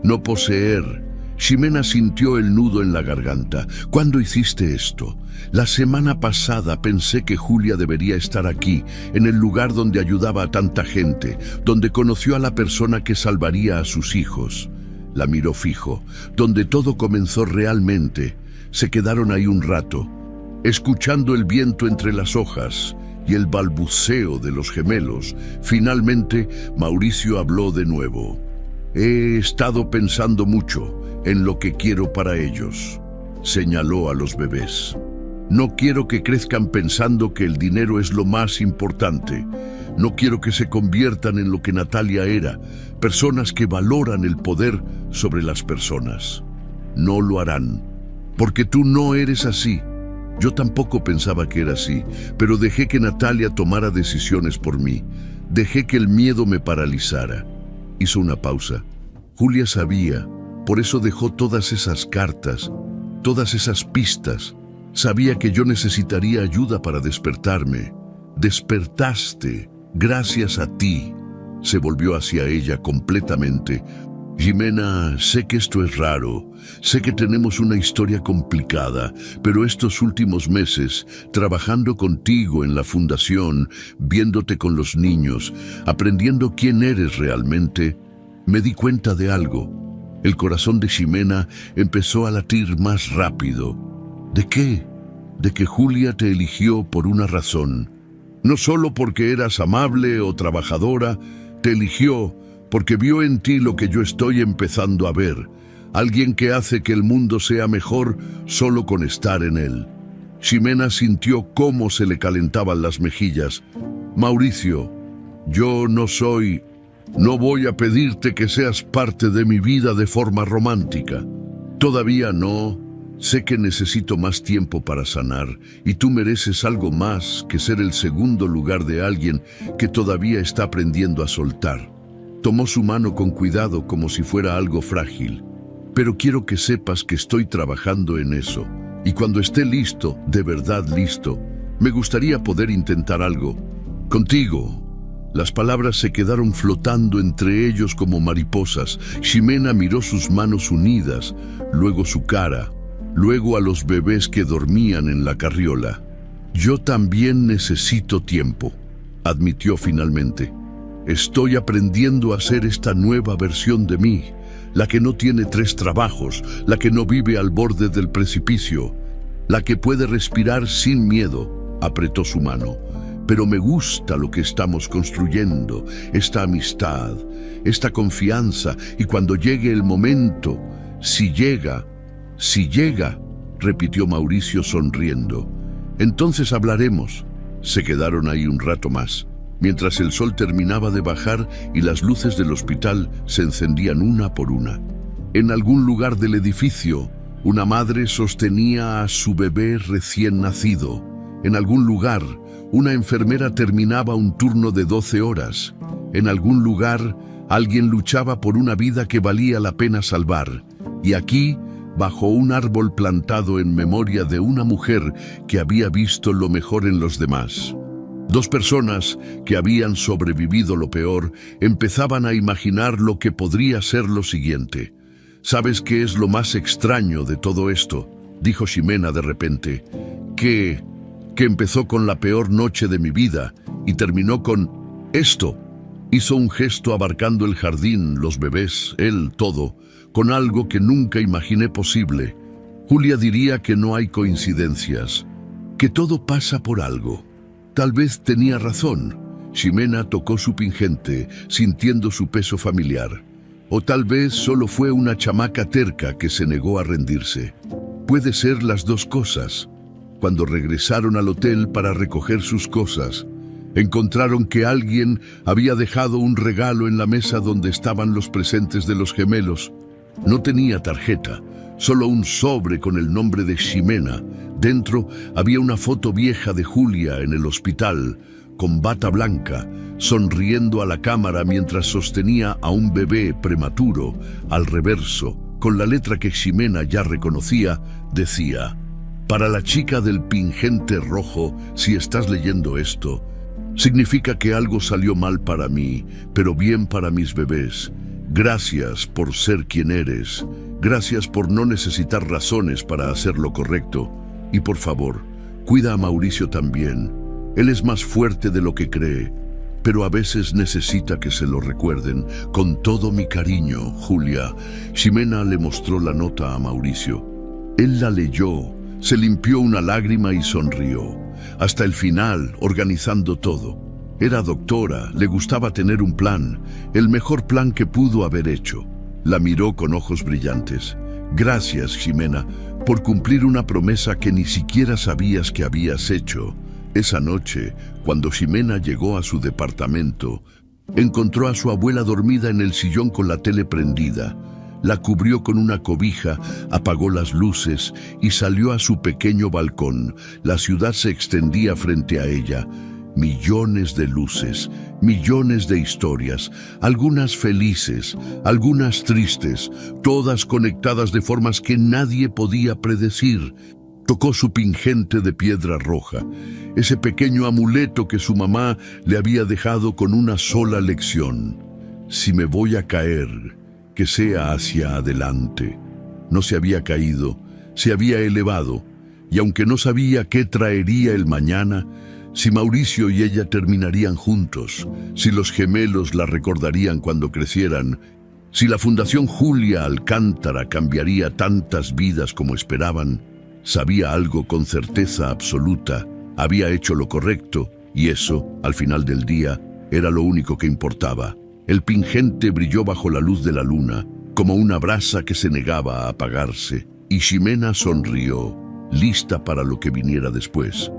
no poseer. Ximena sintió el nudo en la garganta. «¿Cuándo hiciste esto?» «La semana pasada pensé que Julia debería estar aquí, en el lugar donde ayudaba a tanta gente, donde conoció a la persona que salvaría a sus hijos». La miró fijo. «Donde todo comenzó realmente». Se quedaron ahí un rato, escuchando el viento entre las hojas y el balbuceo de los gemelos. Finalmente, Mauricio habló de nuevo. «He estado pensando mucho en lo que quiero para ellos», señaló a los bebés. «No quiero que crezcan pensando que el dinero es lo más importante. No quiero que se conviertan en lo que Natalia era, personas que valoran el poder sobre las personas. No lo harán, porque tú no eres así. Yo tampoco pensaba que era así, pero dejé que Natalia tomara decisiones por mí. Dejé que el miedo me paralizara». Hizo una pausa. Julia sabía, por eso dejó todas esas cartas, todas esas pistas. Sabía que yo necesitaría ayuda para despertarme. Despertaste, gracias a ti. Se volvió hacia ella completamente. «Ximena, sé que esto es raro, sé que tenemos una historia complicada, pero estos últimos meses, trabajando contigo en la fundación, viéndote con los niños, aprendiendo quién eres realmente, me di cuenta de algo». El corazón de Ximena empezó a latir más rápido. «¿De qué?» «De que Julia te eligió por una razón. No solo porque eras amable o trabajadora, te eligió porque vio en ti lo que yo estoy empezando a ver, alguien que hace que el mundo sea mejor solo con estar en él». Ximena sintió cómo se le calentaban las mejillas. «Mauricio, yo no voy a pedirte que seas parte de mi vida de forma romántica. Todavía no. Sé que necesito más tiempo para sanar y tú mereces algo más que ser el segundo lugar de alguien que todavía está aprendiendo a soltar. Tomó su mano con cuidado como si fuera algo frágil. Pero quiero que sepas que estoy trabajando en eso. Y cuando esté listo, de verdad listo, me gustaría poder intentar algo contigo. Las palabras se quedaron flotando entre ellos como mariposas. Ximena miró sus manos unidas, luego su cara, luego a los bebés que dormían en la carriola. Yo también necesito tiempo, admitió finalmente. Estoy aprendiendo a ser esta nueva versión de mí, la que no tiene 3 trabajos, la que no vive al borde del precipicio, la que puede respirar sin miedo. Apretó su mano. Pero me gusta lo que estamos construyendo, esta amistad, esta confianza, y cuando llegue el momento, si llega, repitió Mauricio sonriendo. Entonces hablaremos. Se quedaron ahí un rato más, mientras el sol terminaba de bajar y las luces del hospital se encendían una por una. En algún lugar del edificio, una madre sostenía a su bebé recién nacido. En algún lugar, una enfermera terminaba un turno de 12 horas. En algún lugar, alguien luchaba por una vida que valía la pena salvar. Y aquí, bajo un árbol plantado en memoria de una mujer que había visto lo mejor en los demás. 2 personas que habían sobrevivido lo peor empezaban a imaginar lo que podría ser lo siguiente. ¿Sabes qué es lo más extraño de todo esto?, dijo Ximena de repente. Que empezó con la peor noche de mi vida y terminó con esto. Hizo un gesto abarcando el jardín, los bebés, él, todo, con algo que nunca imaginé posible. Julia diría que no hay coincidencias, que todo pasa por algo. Tal vez tenía razón. Ximena tocó su pingente, sintiendo su peso familiar. O tal vez solo fue una chamaca terca que se negó a rendirse. Puede ser las 2 cosas. Cuando regresaron al hotel para recoger sus cosas, encontraron que alguien había dejado un regalo en la mesa donde estaban los presentes de los gemelos. No tenía tarjeta, solo un sobre con el nombre de Ximena. Dentro había una foto vieja de Julia en el hospital, con bata blanca, sonriendo a la cámara mientras sostenía a un bebé prematuro. Al reverso, con la letra que Ximena ya reconocía, decía: para la chica del pingente rojo, si estás leyendo esto, significa que algo salió mal para mí, pero bien para mis bebés. Gracias por ser quien eres. Gracias por no necesitar razones para hacer lo correcto. Y por favor, cuida a Mauricio también. Él es más fuerte de lo que cree, pero a veces necesita que se lo recuerden. Con todo mi cariño, Julia. Ximena le mostró la nota a Mauricio. Él la leyó. Se limpió una lágrima y sonrió. Hasta el final, organizando todo. Era doctora, le gustaba tener un plan, el mejor plan que pudo haber hecho. La miró con ojos brillantes. Gracias, Ximena, por cumplir una promesa que ni siquiera sabías que habías hecho. Esa noche, cuando Ximena llegó a su departamento, encontró a su abuela dormida en el sillón con la tele prendida. La cubrió con una cobija, apagó las luces y salió a su pequeño balcón. La ciudad se extendía frente a ella. Millones de luces, millones de historias, algunas felices, algunas tristes, todas conectadas de formas que nadie podía predecir. Tocó su pingente de piedra roja, ese pequeño amuleto que su mamá le había dejado con una sola lección. Si me voy a caer, que sea hacia adelante. No se había caído, se había elevado, y aunque no sabía qué traería el mañana, si Mauricio y ella terminarían juntos, si los gemelos la recordarían cuando crecieran, si la Fundación Julia Alcántara cambiaría tantas vidas como esperaban, sabía algo con certeza absoluta: había hecho lo correcto, y eso, al final del día, era lo único que importaba. El pingente brilló bajo la luz de la luna, como una brasa que se negaba a apagarse, y Ximena sonrió, lista para lo que viniera después.